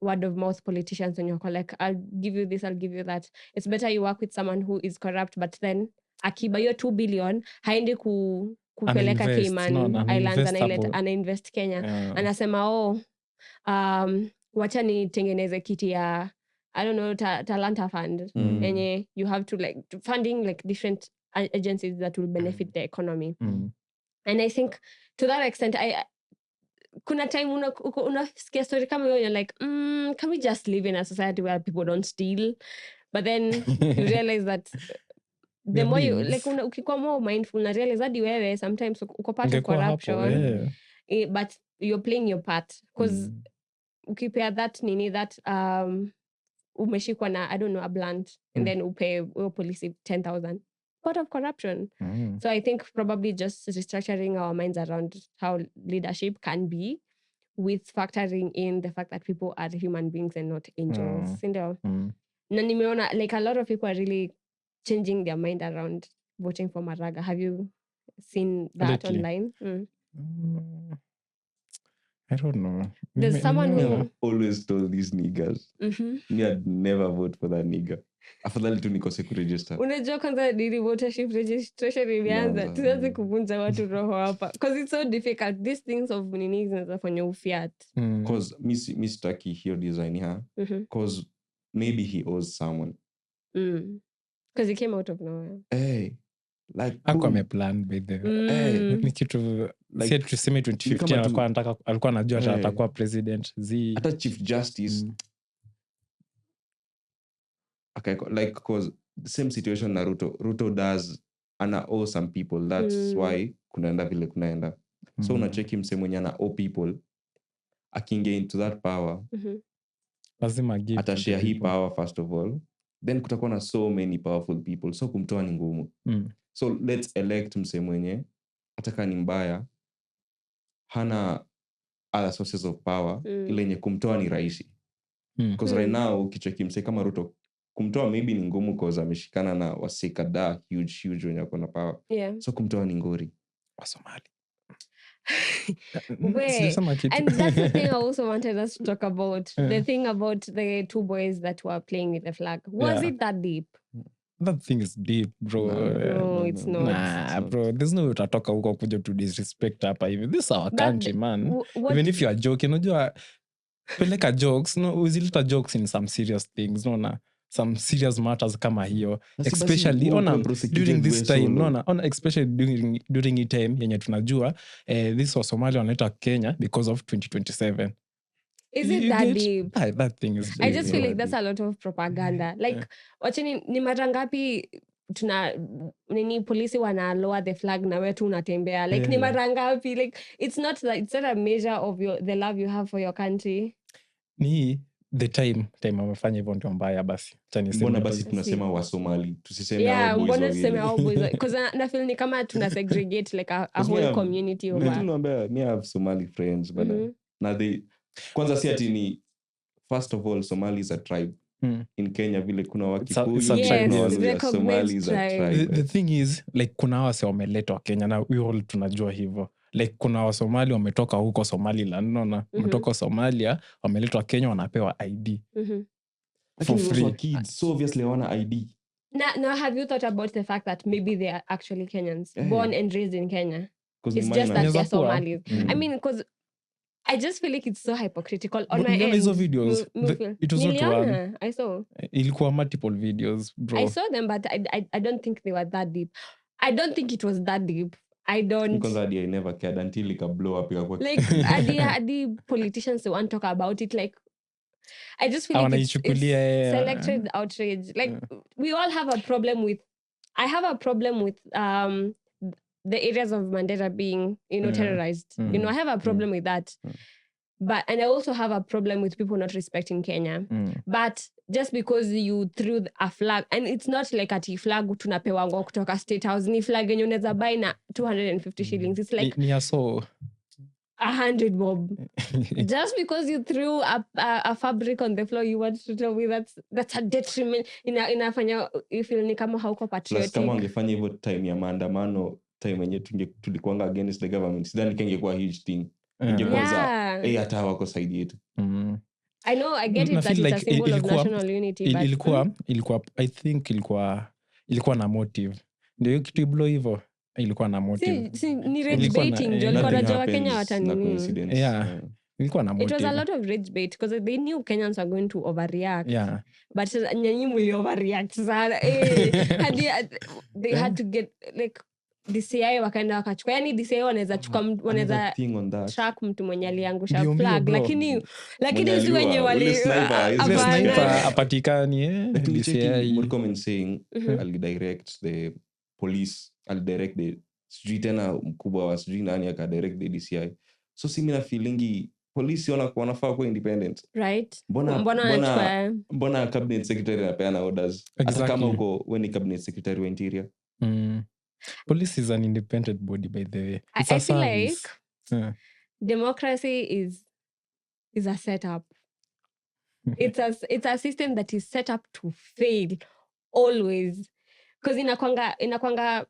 word of mouth politicians when you're like, I'll give you this, I'll give you that. It's better you work with someone who is corrupt, but then akiba yo 2 billion haendi kupeleka Cayman Islands anainvest Kenya. Anasema wacha nitengeneze kiti ya I don't know, Talanta Fund. And you have to like funding like different agencies that will benefit the economy. And I think to that extent, kuna time unasikia story kama hiyo, you're like, can we just live in a society where people don't steal? But then you realize that the more you like ukikuwa more mindful na realize hadi wewe sometimes uko part of corruption, but you're playing your part because ukipea that umeshikwa na I don't know a blunt and then upe police 10,000, part of corruption. So I think probably just restructuring our minds around how leadership can be, with factoring in the fact that people are human beings and not angels. Na nimeona like a lot of people are really changing their mind around voting for Maraga. Have you seen that online? I don't know. There's someone who always told these niggas, me I'd never vote for that nigga. Afadhali tu nikose kuregister. Unajua kwanza nili votership registration ilianza. Tuanze kuvunja watu roho hapa. Because it's so difficult. These things of nini zinafanya ufiat. Because mi sitaki hiyo design ya. Because maybe he owes someone. Because he came out of nowhere. Hey. Like Hakuwa ameplan by the ni kitu like tuseme 2015 alikuwa anajua atakuwa president hata chief justice okay, like because the same situation na Ruto does ana owe some people, that's why kunaenda vile kunaenda. So unacheki mse mwenye ana owe people akiingia into that power lazima give atashare hii power first of all, then kutakuwa na so many powerful people, so kumtoa ni ngumu. So let's elect mse mwenye ataka ni mbaya hana other sources of power, ile yenye kumtoa ni rahisi. Because right now ukicheki mse kama Ruto kumtoa maybe ni ngumu cause ameshikana na wasekada huge wenye wako na power. So kumtoa ni ngori wa Somali. Wait, and that's the thing I also wanted us to talk about. The thing about the two boys that were playing with the flag. Was it that deep? That thing is deep, bro. No, it's not. Nah, bro. There's no way utatoka huko kuja to disrespect hapa hivi. This is our country, man. Even if you are joking, unajua peleka jokes, no, uzileta jokes in some serious things, no, some serious matters kama hiyo, especially during this time, no, especially during it time yenye tunajua this was Somalia wanaleta Kenya because of 2027. Is it that deep? That thing is deep. I just feel like that's a lot of propaganda. Like, wacheni ni mara ngapi tuna nini polisi wana lower the flag na wetu unatembea. Like, ni mara ngapi? Like, it's not a measure of the love you have for your country. Ni the time wamefanya hivyo ndio mbaya basi. Mbona basi tunasema wa Somali, tusiseme hao boys. Mbona tuseme hao boys? Because na feel ni kama tuna segregate like a whole community over. Me have Somali friends but na they kwanza si ati ni first of all Somali is a tribe. In Kenya vile kuna Wakikuyu, Somali is a tribe. The thing is like kuna wase wameletwa Kenya na we all tunajua hivyo. Like kuna wa Somali wametoka huko Somaliland, na wametoka Somalia wameletwa Kenya wanapewa ID for free. Kids so obviously wana ID. Now have you thought about the fact that maybe they are actually Kenyans, born and raised in Kenya? It's just that they're Somalis. I mean, because I just feel like it's so hypocritical on my end. Hizo videos, it was not one. I saw. Ilikuwa multiple videos, bro. I saw them, but I don't think they were that deep. I don't think it was that deep. I don't. Because I never cared until it blow up. Like, the politicians want to talk about it. Like, I just feel like it's selected outrage. Like, we all have a problem with. I have a problem with the areas of Mandera being, terrorized. I have a problem with that. And I also have a problem with people not respecting Kenya. But just because you threw a flag, and it's not like a flag tunapewa kutoka State House, ni flag yenye unaweza buy na 250 shillings. It's like ni so 100 bob. Just because you threw a fabric on the floor, you want to tell me that's a detriment. Inafanya you feel ni kama hauko patriotic. Plus kama ungefanya hivyo time ya maandamano, time yenye tulikuanga against the government, sidhani kingekuwa huge thing. Ingekuwa hata wako side yetu. I know, I get it that it's a symbol of national unity, but ilikuwa I think ilikuwa na motive. Ndio kitu iblo hivyo ilikuwa na motive. Ni rage baiting, ndio ilikuwa najua Kenya watani. Yeah. Ilikuwa na motive. It was a lot of rage bait because they knew Kenyans were going to overreact. Yeah. But nyanyi muli overreact sana. They had to get like DCI wakaenda wakachukua, yani DCI wanaweza chukua wanaweza track mtu mwenye aliangusha flag, lakini si wenye wali sniper apatikani DCI Murkomen saying I'll direct the police, I'll direct the sijui tena mkubwa wa sijui nani akadirect the DCI. So si mina feelingi polisi wanafaa kuwa independent, right? Mbona cabinet secretary anapeana orders hata kama uko wewe ni cabinet secretary wa interior? Police is an independent body, by the way. It's I feel like democracy is a setup. It's a system that is set up to fail always, because inakwanga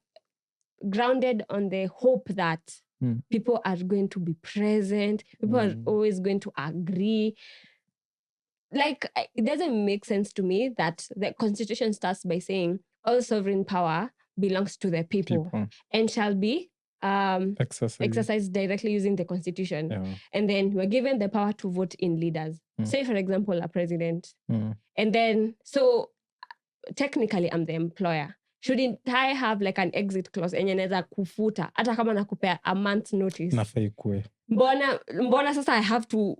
grounded on the hope that people are going to be present, people are always going to agree. Like, it doesn't make sense to me that the constitution starts by saying all sovereign power belongs to the people. And shall be exercised directly using the constitution. And then we're given the power to vote in leaders. Say, for example, a president. And then, so technically I'm the employer. Shouldn't I have like an exit clause enye naweza kufuta hata kama nakupea a month's notice? Nafai kuwe. Mbona sasa I have to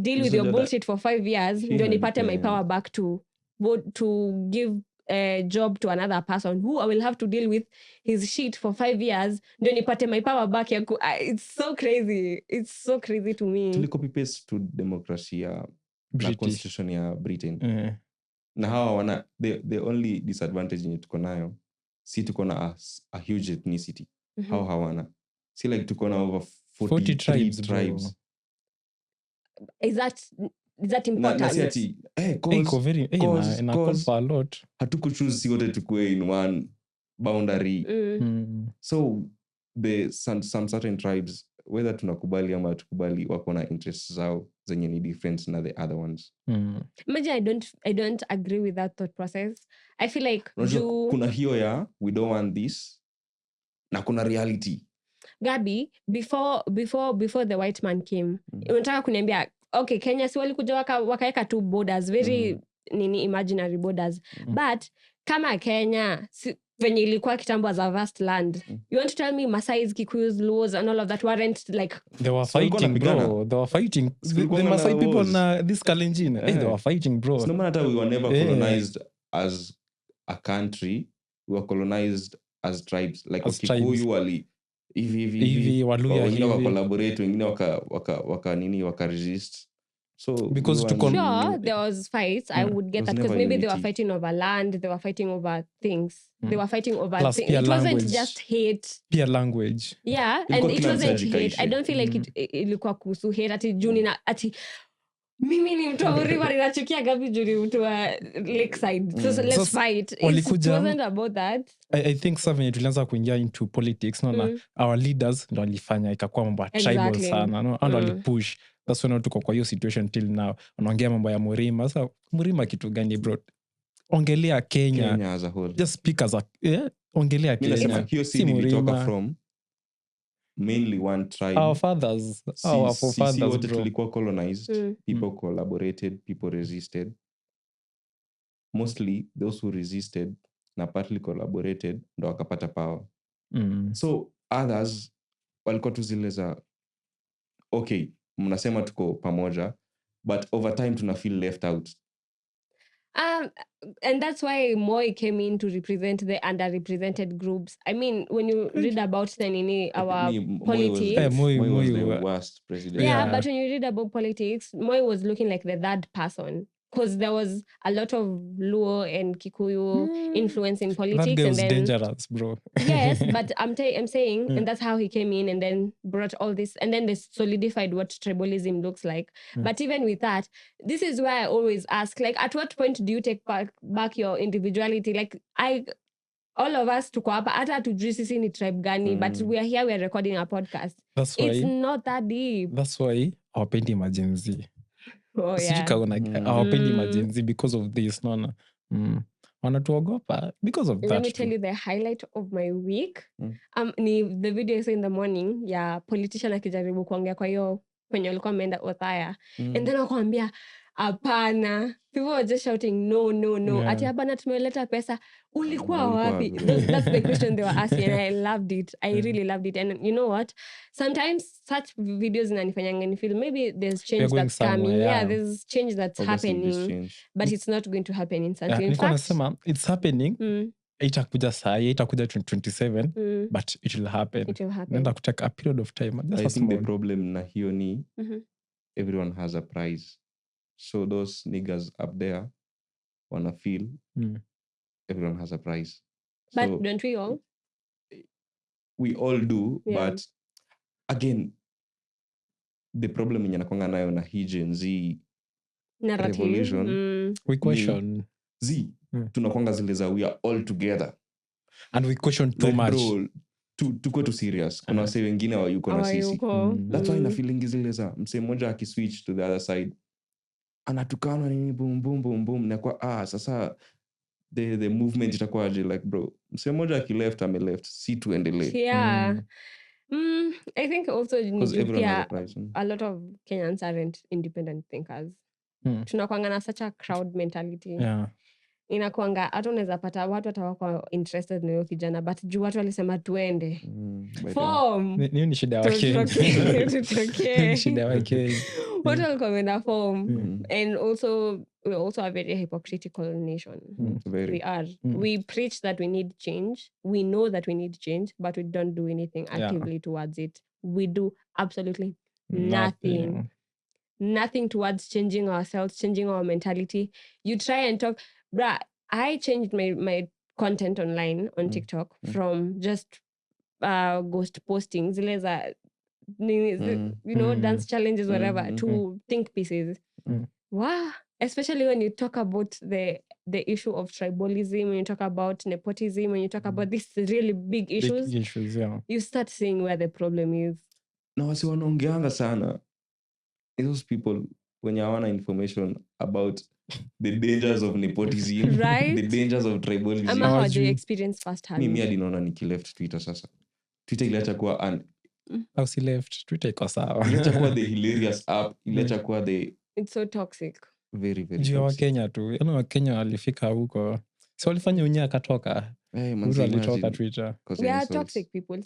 deal with your bullshit for 5 years ndio nipate my power back to vote, to give a job to another person who I will have to deal with his shit for 5 years ndio nipate my power back ya it's so crazy to me. Tulicopy paste to democracy ya na constitution ya Britain. Na hawa wana the only disadvantage yenye tuko nayo, si tuko na a huge ethnicity. Hawa hawana, si like tuko na over 40 tribes. Is that important? Na si ati cause a lot. Hatukuchoose si wote tukue in one boundary. So some certain tribes, whether tunakubali ama tukubali, wako na interests zao zenye ni different na the other ones. Imagine I don't agree with that thought process. I feel like kuna hiyo ya we don't want this na kuna reality. Gabby, before the white man came, unataka kuniambia okay, Kenya si walikuja wakaeka two borders, very imaginary borders. But kama Kenya venye ilikuwa kitambo as a vast land, you want to tell me Masai's, Kikuyus, Luos and all of that weren't like they were fighting, bro. They were fighting. The Masai people na this Kalenjin, they were fighting, bro. So no matter we were never colonized as a country, we were colonized as tribes, like Kikuyu wali hivi Waluya hivi wa collaborate, wengine waka resist. So because there was fights, I would get that, because maybe they were fighting over land, they were fighting over things, they were fighting over things. It wasn't just hate, peer language. Yeah, and it wasn't hate. I don't feel like it ilikuwa kuhusu hate ati juni na ati mimi ni mtu wa river ninachukia Gabby juni mtu wa lakeside, so let's fight. It wasn't about that. I think when tulianza kuingia into politics our leaders ndo walifanya ikakuwa mambo ya tribal sana, no, and walipush. That's when tuko kwa hiyo situation till now. Wanaongea mambo ya Murima. Sasa Murima kitu gani, bro? Ongelea Kenya as a whole. Just speak as a ongelea Kenya. Hiyo si ilitoka from mainly one tribe. Our fathers, our forefathers, bro. Tulikuwa colonized, people collaborated, people resisted. Mostly those who resisted na partly collaborated ndo wakapata power. So others walikuwa tu zile za okay, mnasema tuko pamoja, but over time tuna feel left out. And that's why Moi came in to represent the underrepresented groups. I mean, when you read about our politics, Moi was the worst president. Yeah, but when you read about politics, Moi was looking like the third person, because there was a lot of Luo and Kikuyu influence in politics. That guy was dangerous, bro. Yes, but I'm saying, and that's how he came in and then brought all this, and then they solidified what tribalism looks like. But even with that, this is where I always ask, like, at what point do you take back your individuality? Like, all of us tuko hapa, hata hatujui sisi ni tribe gani, but we are here, we are recording a podcast. That's why, it's not that deep. That's why hawapendi majenzi. Oh, yeah. Hawapendi majenzi because of this. Wanatuogopa because of that. Let me tell you the highlight of my week. Ni the video I saw in the morning ya politician akijaribu kuongea kwa hiyo kwenye walikuwa wameenda Othaya. And then wakwambia Apana. People were just shouting, no. Yeah. Ati abana tumeleta pesa. Ulikuwa Ulikuwa wapi? wapi? That's the question they were asking, and I loved it. I really loved it. And you know what? Sometimes such videos inanifanyanga ni feel maybe there's change going that's coming. somewhere, yeah. There's change that's Obviously, this happening. change. But it's not going to happen instantly. In nilikuwa fact, nasema it's happening. Itakuja saa hii, itakuja 2027, but it will happen. It will happen. Nenda kutake a period of time. Just I a think the small. problem na hiyo ni everyone has a prize. So those niggas up there wanna feel everyone has a prize. But So don't we all? we all do, Yeah. but again, the problem yenye nakwanga nayo na hii Gen Z Narrative. revolution, We question. tunakwanga zile za we are all together. And we question too Like, much. bro, tuko tu serious. Kuna wase wengine wayuko na sisi. That's why na feeling zile za msee mmoja akiswitch to the other side anatukana nini boom boom boom boom na kwa sasa the movement itakuwa aje, like bro msee mmoja akileft ameleft, si tuendelee. Yeah. I think also Everyone has a prize. a lot of Kenyans aren't independent thinkers. Tunakuanga na such a crowd mentality. Yeah. Inakuanga hata unaweza pata watu watakuwa interested na hiyo kijana, but juu watu walisema tuende form. Niyo ni shida wa Kenya. Tutokee. Ni shida wa Kenya. Watu walikuwa wameenda form. And also we're also a very hypocritical nation. Very. We are. We preach that we need change. We know that we need change, but we don't do anything actively towards it. We do absolutely nothing. Nothing towards changing ourselves, changing our mentality. You try and talk. Bruh, I changed my content online on TikTok from just ghost postings, dance challenges, whatever, to think pieces. Wow. Especially when you talk about the issue of tribalism, when you talk about nepotism, when you talk about these really big issues, you start seeing where the problem is. Na wasi wanaongeanga sana. Those people when you want information about the dangers of nepotism, right? The dangers of tribalism. Ama how they experience firsthand. Mimi hadi naona nikileft Twitter sasa. Twitter iliacha kuwa au si left Twitter iko sawa. Iliacha kuwa the hilarious app, iliacha kuwa the it's so toxic. Very very toxic. Wa Kenya tu. Yaani wa Kenya walifika huko. Si walifanya unye akatoka. Mtu alitoka Twitter. We are toxic people.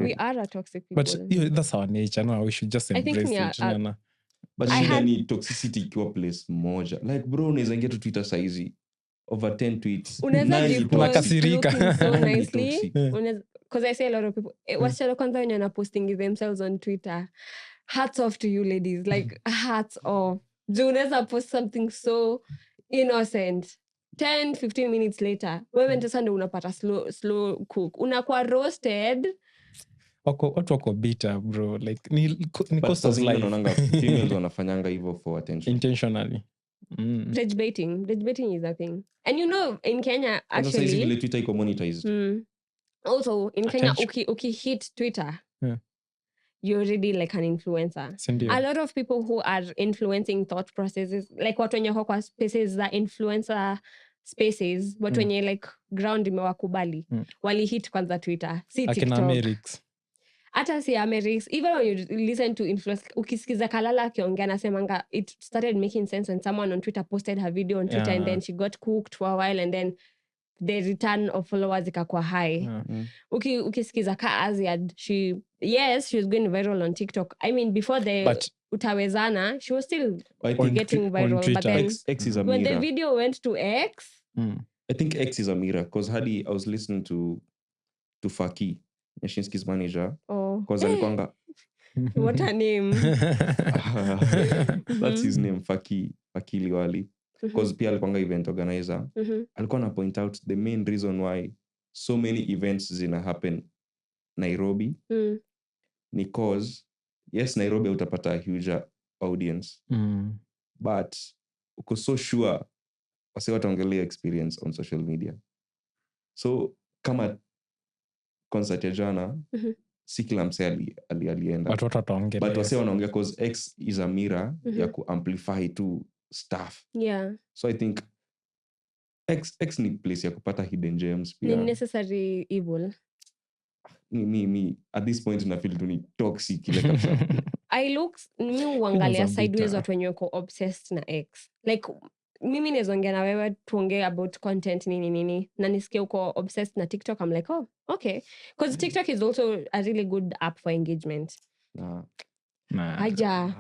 We are a toxic people. But that's our nature. No, we should just embrace it. But shida ni toxicity ikiwa place moja. Like bro, unaweza ingia tu Twitter saizi over 10 tweets. Unaweza unakasirika so nicely. Because I see a lot of people. Wasichana kwanza wenye wanaposting themselves on Twitter. Hats off to you ladies. Like hats off. Unaweza post something so innocent. 10-15 minutes later. Wewe ndio sasa ndio unapata slow cook. Unakuwa roasted. Watu wako bitter bro, like ni cost of life. Females wanafanyanga hivyo for attention intentionally. Rage baiting is a thing, and you know in Kenya actually vile Twitter iko monetized. Also in Kenya uki hit Twitter, you're already like an influencer. A lot of people who are influencing thought processes, like watu wenye kwa spaces za influencer spaces, watu wenye like ground imewakubali wali hit kwanza Twitter, si TikTok. Hata si Americs, even when you listen to influence, ukisikiza Kalala akiongea nasemanga it started making sense when someone on Twitter posted her video on Twitter and then she got cooked for a while and then the return of followers ikakuwa high. Ukisikiza ka Aziad, she was going viral on TikTok. I mean before utawezana, she was still getting viral, but then X is a when mirror. the video went to X, I think X is a mirror because I was listening to Faki, Yashinsky's manager, because alikwanga what a name. That's his name, Faki Liwali, because pia alikwanga event organizer. Alikuwa na point out the main reason why so many events zina happen Nairobi ni cause yes Nairobi utapata a huge audience but uko so sure wase wataongelea experience on social media. So kama concert ya jana si kila mse alienda watu wataongelea, but wase wanaongea cause X is a mirror ya kuamplify to stuff. So I think X ni place ya kupata hidden gems pia. Ni necessary evil. Me at this point na feel to ni toxic ile kabisa. mi uangalia sideways watu wenye wako obsessed na X. Like mimi nezongea na wewe tuongee about content nini na nisikie uko obsessed na TikTok. I'm like, oh, okay. Because TikTok is also a really good app for engagement. Haja.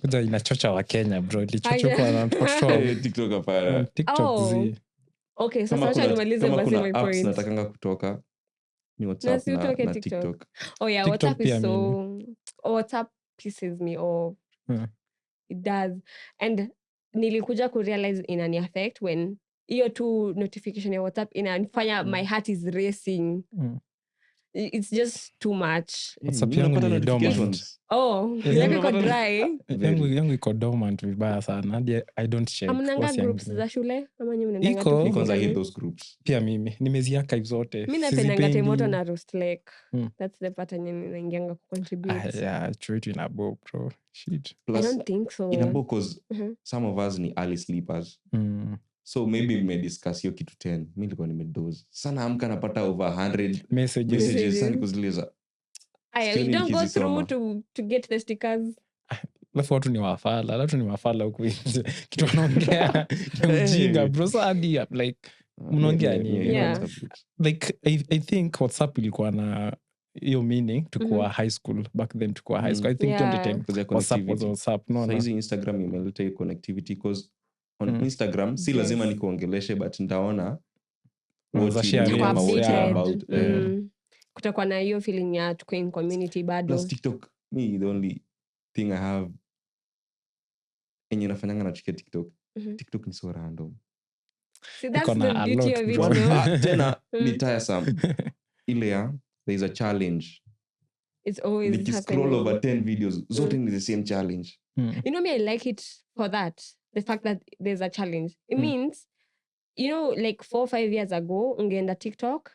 Kuja inachocha wa Kenya bro. Ilichocha kwa watoto TikTok hapana. TikTok zi. Okay, sasa acha nimalize basi my point. Apps natakanga kutoka ni WhatsApp na TikTok. Oh yeah, TikTok WhatsApp is so WhatsApp pisses me off. It does. And nilikuja kurealize inani affect when hiyo tu notification ya WhatsApp inanifanya my heart is racing. It's just too much. WhatsApp yangu ni dormant. Yangu iko dry. Yangu iko dormant vibaya sana. I don't check. Amnanga groups za shule ama nyinyi mnaendanga tu? Because I hate those groups. Pia mimi nimeziarchive zote. Mimi napendanga Temoto na Roast Lake. That's the pattern naingianga ku contribute. Yeah, treat in a book, bro. Shit. Plus, I don't think so. In a book because some of us ni early sleepers. So maybe we may discuss hiyo kitu 10. Mimi nilikuwa nimedoze. Sana amka napata over 100 messages sana kuziliza. You don't go through to get the stickers. Lafu watu ni wafala huku nje. Kitu wanaongea ya ujinga bro. So hadi like mnaongea nini? Like I think WhatsApp ilikuwa na hiyo meaning tukuwa high school back then tukuwa high school. I think 2010 WhatsApp no. Saizi Instagram imeleta connectivity because on Instagram si lazima nikuongeleshe but nitaona about kutakuwa na hiyo feeling ya tuko in community bado. Plus TikTok, me the only thing I have enye nafanyanga na TikTok. TikTok ni so random. See, that's the beauty of it. Tena ni tiresome. Ile ya there is a challenge. It's always happening. Scroll over 10 videos. Zote ni the same challenge. You know me, I like it for that. The fact that there's a challenge. It means, you know, like 4 or 5 years ago, ungeenda TikTok,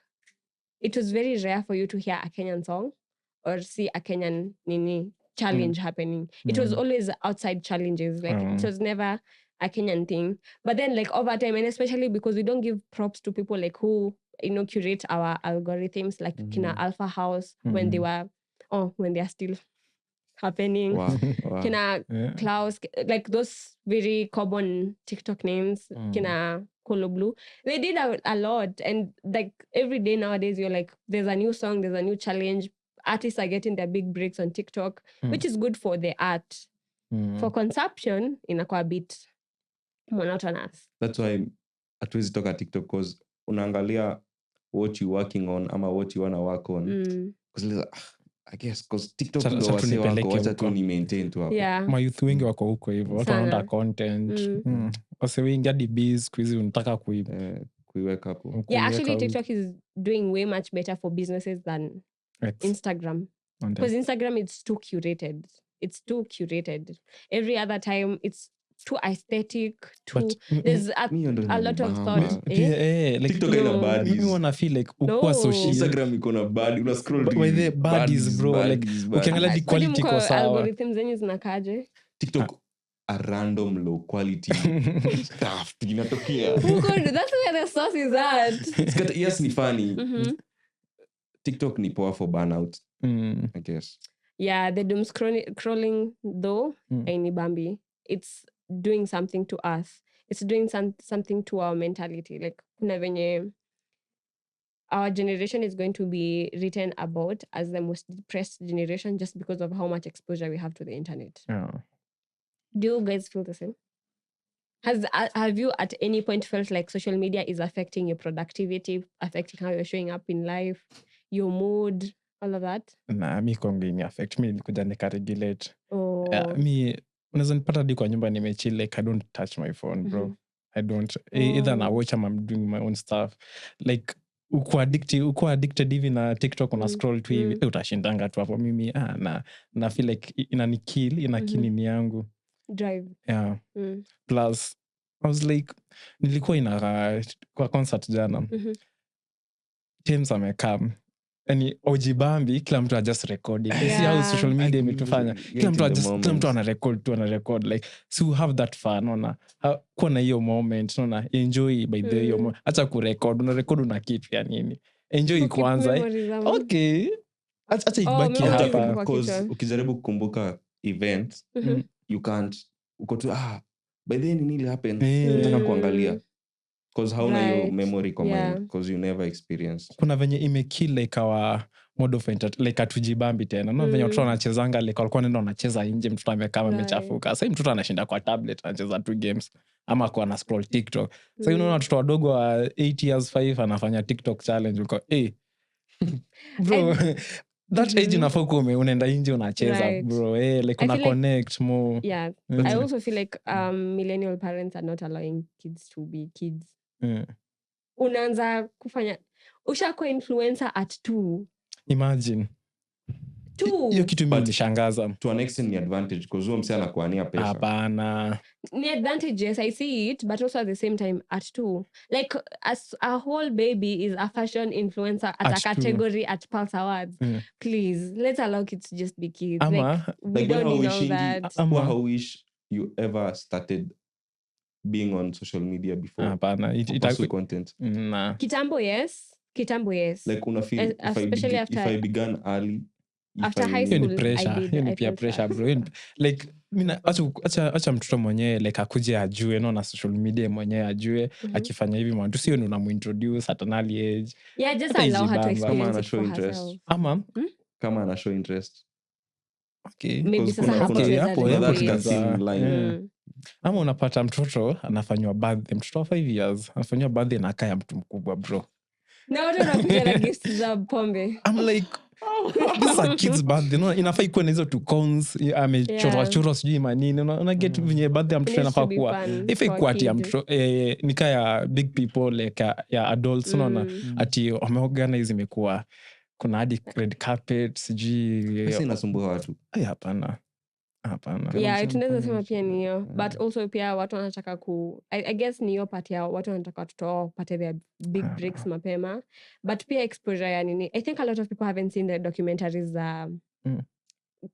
it was very rare for you to hear a Kenyan song or see a Kenyan challenge happening. It was always outside challenges. Like it was never a Kenyan thing. But then like over time, and especially because we don't give props to people like who, you know, curate our algorithms, like Kina Alpha House when they are still happening. Wow. Kina Klaus, like those very common TikTok names, Kina Colo Blue. They did a lot. And like every day nowadays, you're like, there's a new song, there's a new challenge. Artists are getting their big breaks on TikTok, which is good for the art. For consumption, inakuwa a bit monotonous. That's why hatuwezi toka TikTok because unaangalia what you working on ama what you wanna work on. Because I guess because TikTok ndo wase wako wacha tu ni maintain tu hapo. Ma youth wengi wako huko hivyo. Watu wanaunda content. Wase wengi hadi biz quiz unataka kuiweka hapo. Yeah, actually TikTok is doing way much better for businesses than Instagram. Because Instagram it's too curated. It's too curated. Every other time it's too aesthetic, there's a lot of thought. Like TikTok ina baddies. Mimi wanna feel like ukua social. Instagram iko na bad, una scroll to with the baddies bro, like ukiangalia the quality kwa sawa. Algorithms zenyu zinakaje? TikTok a random low quality stuff inatokea. That's where the sauce is at. Yes, ni funny. TikTok ni power for burnout. I guess. Yeah, the doom scrolling though, aini bambi. It's doing something to us. It's doing something to our mentality. Like kuna venye our generation is going to be written about as the most depressed generation just because of how much exposure we have to the internet. Do you guys feel the same? Have you at any point felt like social media is affecting your productivity, affecting how you're showing up in life, your mood, all of that? Nah, mi kongi affect me nikuja nikaregulate. Mi unaweza nipata hadi kwa nyumba nimechill, like I don't touch my phone bro. I don't either na watch or I'm doing my own stuff. Like uko addicted hivi na TikTok una scroll tu hivi utashindanga tu hapo. Mimi na feel like inakini yangu drive. Plus I was like nilikuwa kwa concert jana. Teams amekam yani ojibambi kila mtu just recording. See how social media imetufanya kila mtu ana record like so have that fun kuwa na hiyo moment enjoy by the hiyo acha kurecord una kitu ya nini enjoy kwanza okay acha ibaki hapa because ukijaribu kukumbuka events you can't uko tu by then nili happen nataka kuangalia because hauna hiyo memory kwa mind because you never experienced. Kuna venye imekill like our mode of like atujibambi tena no venye watoto wanachezanga like walikuwa nenda wanacheza nje mtoto amekaa amechafuka sasa mtoto anashinda kwa tablet anacheza tu games ama kwa na scroll TikTok sasa unaona watoto wadogo wa 8 years 5 anafanya TikTok challenge uko bro that age unafaa kuwa unaenda nje unacheza bro like una connect more. I also feel like millennial parents are not allowing kids to be kids. Unaanza kufanya ushakuwa influencer at 2. Imagine hiyo kitu mimi nishangaza to an extent ni advantage because huyo msee anakuania pesa. Hapana, ni advantage, yes, I see it, but also at the same time at 2 like as a whole baby is a fashion influencer at a category at Pulse Awards. Please let's allow kids to just be kids. We don't need all that. How wish you ever started being on social media before? Hapana, it content. Kitambo yes. Like una feel if I began early after high school ni peer pressure bro. Like mina acha mtoto mwenyewe like akuje ajue na social media mwenyewe ajue akifanya hivi mwantu sio ni unamintroduce at an early age. Yeah, just allow her to experience it for herself. Kama ana show interest. Okay. Maybe sasa hapo ama unapata mtoto anafanywa birthday, mtoto wa 5 years anafanywa birthday na kaya mtu mkubwa bro. Na watu wanakuja na gifts za pombe. I'm like these are kids birthday, no, inafaa ikuwe na hizo two cones amechorwa sijui manini una get venye birthday ya mtoto inafaa kuwa ifai kuwa ati ya mtoto nika ya big people like ya adults unaona ati wameorganize imekuwa kuna hadi red carpet sijui sasa inasumbua watu. Hapana yeah, tunaweza sema pia ni hiyo but also pia watu wanataka I guess ni hiyo part ya watu wanataka watoto wapate their big breaks mapema but pia exposure ya nini. I think a lot of people haven't seen the documentaries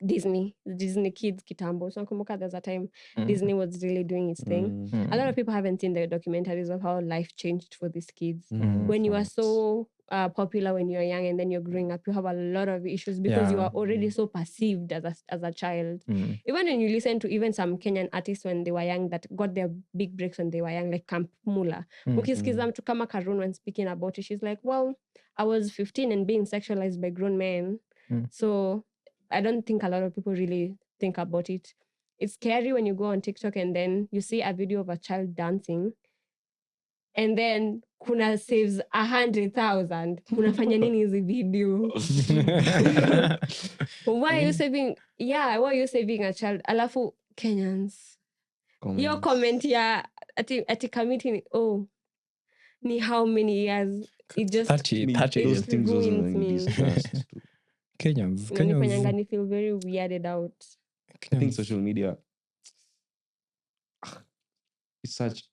Disney kids kitambo. So nakumbuka there's a time Disney was really doing its thing. A lot of people haven't seen the documentaries of how life changed for these kids. When you are so popular when you're young and then you're growing up, you have a lot of issues because you are already so perceived as a child. Even when you listen to even some Kenyan artists when they were young that got their big breaks when they were young, like Camp Mula. Ukisikiza mtu kama Karun when speaking about it, she's like, well, I was 15 and being sexualized by grown men. So I don't think a lot of people really think about it. It's scary when you go on TikTok and then you see a video of a child dancing and then kuna saves 100,000. Unafanya nini hizi video? Why are you saving a child? Alafu Kenyans. Your comment ya ati committee ni how many years? It just 30 those things ruins me. Kenyans Ni feel very weirded out. I think social media is such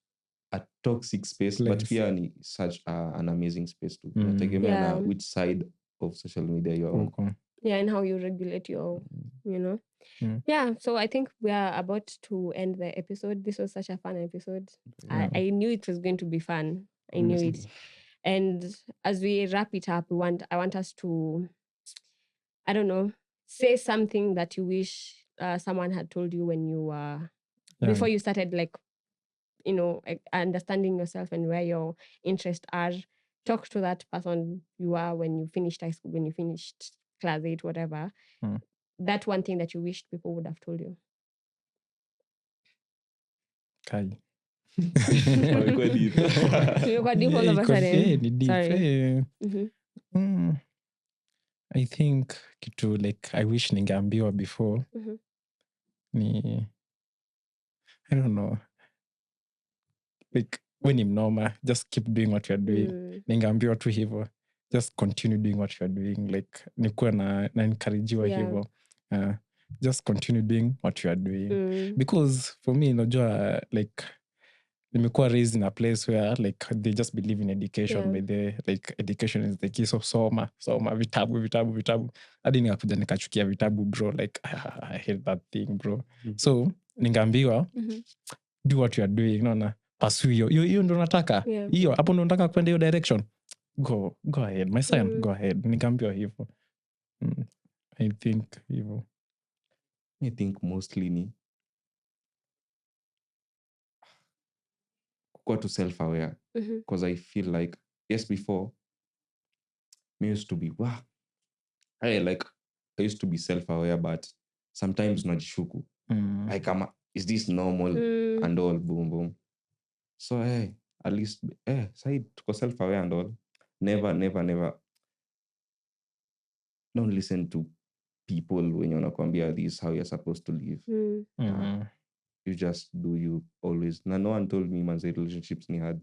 a toxic space but pia ni such an amazing space too. Nategemea na which side of social media you're on. Yeah, and how you regulate your, you know. Yeah, so I think we are about to end the episode. This was such a fun episode. I knew it was going to be fun. I knew it. And as we wrap it up, I want us to, I don't know, say something that you wish someone had told you when you were, before you started, like, you know, understanding yourself and where your interests are. Talk to that person you are when you finished high school, when you finished class 8, whatever. That one thing that you wished people would have told you. Kai. You're deep all of a sudden. Sorry. I think kitu like I wish ningeambiwa before ni I don't know, like when ni mnoma just keep doing what you're doing. Ningeambiwa tu hivyo, just continue doing what you're doing, like nikuwa na encouragewa hivyo. Just continue doing what you're doing because for me unajua like nimekuwa raised in a place where like they just believe in education by the like education is the key, so soma vitabu hadi nikakuja nikachukia vitabu bro, like I hate that thing bro. So ningeambiwa do what you are doing, unaona, pursue hiyo ndo nataka hiyo hapo ndo nataka kwenda hiyo direction, go ahead my son, go ahead. Ningeambiwa hivyo. I think hivyo. I think mostly ni kukuwa to self-aware. Because I feel like, yes, before, me used to be, I used to be self-aware, but sometimes najishuku. Like, is this normal? And all, boom, boom. So, at least, side tuko self-aware and all. Never. Don't listen to people when you're nakwambia this is how you're supposed to live. You just do you always. No one told me man's relationships ni hard.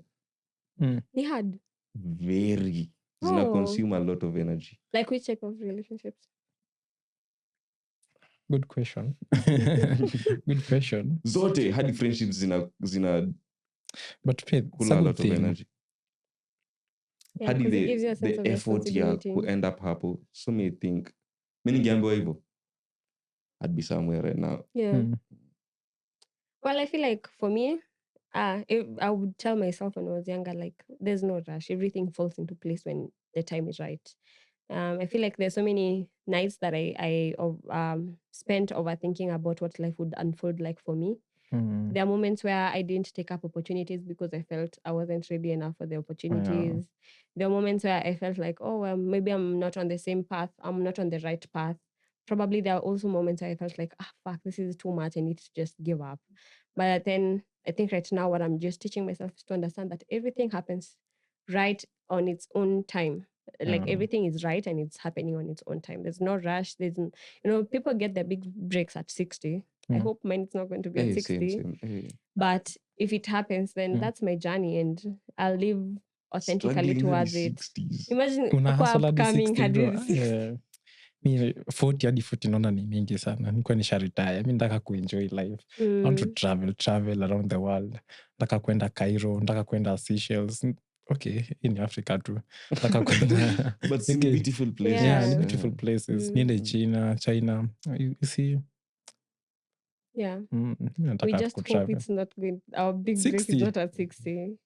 Ni hard? Very. It's gonna consume a lot of energy. Like which type of relationships? Good question. Good question. Zote hadi friendships zina but kula a lot of energy. Yeah, Hadi it gives you a sense the of effort ya responsibility. ku end up hapo. So me think mimi ningeambiwa hivyo I'd be somewhere right now. Yeah. Well, I feel like for me, I would tell myself when I was younger, like, there's no rush. Everything falls into place when the time is right. I feel like there's so many nights that I spent overthinking about what life would unfold like for me. There are moments where I didn't take up opportunities because I felt I wasn't ready enough for the opportunities. There are moments where I felt like, oh, well, maybe I'm not on the same path. I'm not on the right path. Probably there are also moments where I felt like, fuck, this is too much. I need to just give up. But then I think right now what I'm just teaching myself is to understand that everything happens right on its own time. Like everything is right and it's happening on its own time. There's no rush. People get their big breaks at 60. I hope mine is not going to be at 60. Same. But if it happens, then that's my journey and I'll live authentically towards it. 60s. Imagine Una hustle hadi upcoming 60 bro. hadi 60. Mi 40 hadi 40 naona ni mingi sana. Nikuwa nisharetire. Mi nataka kuenjoy life. I want to travel around the world. Nataka kwenda Cairo, nataka kwenda Seychelles. Okay, in Africa tu. Nataka kwenda But some beautiful places. Yeah. beautiful places. Niende China. You see? Yeah. Mi We nataka just hope kutravel. it's not going, our big break is 60. not at 60.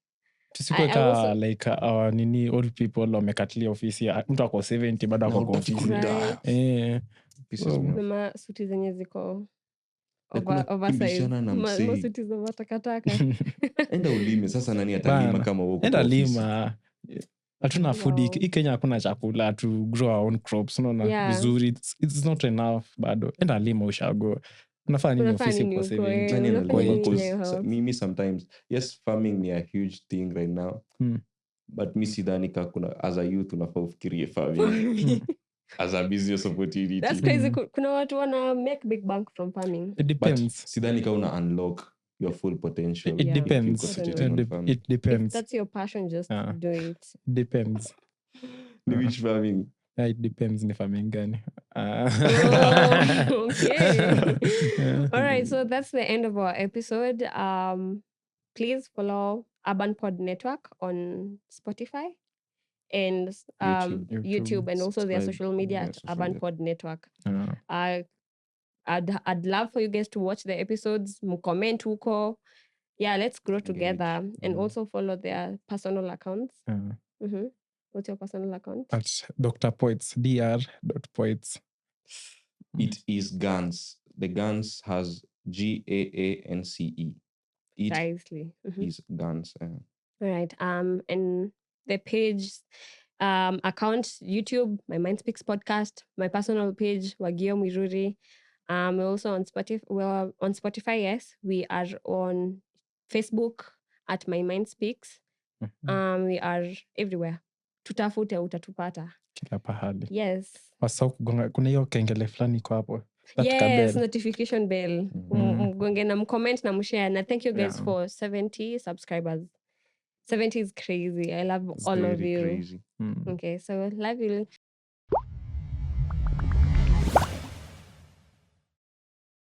Tusikuwe I ka also- like nini old people wamekatilia ofisi mtu ako 70 bado ako kwa ofisi. Right. Pisses me off. Nama suti zenye ziko Like kuna oversize. kimbishana na msee. Suti za matakataka. Enda ulime sasa, nani atalima Bana, kama uko enda kwa ofisi? lima. Hatuna food Wow. hii Kenya, hakuna chakula to grow our own crops. Unaona Yeah. vizuri, it's not enough bado. Enda lima ushago. Unafanya nini Unafanya ofisi nini kwa uko, 70? Nani unafanya Kwa analima? nini 80? in your house? Me sometimes, yes, farming ni a huge thing right now. But mi sidhani ka kuna as a youth unafaa ufikirie farming as a business opportunity. That's crazy. Kuna watu wana make big bank from farming. It But depends. sidhani ka una unlock your full potential. It Yeah. depends. I don't know. On farming. It If depends. that's your passion, just do it. Depends. Ni which farming? Yeah, it depends ni farming gani. Okay. All right, so that's the end of our episode. Please follow Urban Pod Network on Spotify and YouTube and also their social media at Urban Pod Network. I'd love for you guys to watch the episodes, comment huko. Yeah, let's grow together and also follow their personal accounts. What's your personal account? At Dr. Poits, dr.poits. It is Guns. The Guns has GAANCE. It Precisely. is Guns. All right. And the page, account, YouTube, My Mind Speaks podcast, my personal page, Wagio Miruri. We're also on Spotify. We're on Spotify, yes. We are on Facebook at My Mind Speaks. We are everywhere. Tutafute utatupata. Kila pahali. Yes. Wasau kugonga, kuna hiyo kengele fulani kwa hapo. Yes, notification bell. Mgonge na mcomment na mshare. Na thank you guys for 70 subscribers. 70 is crazy. I love all of you. Crazy. Okay, so love you.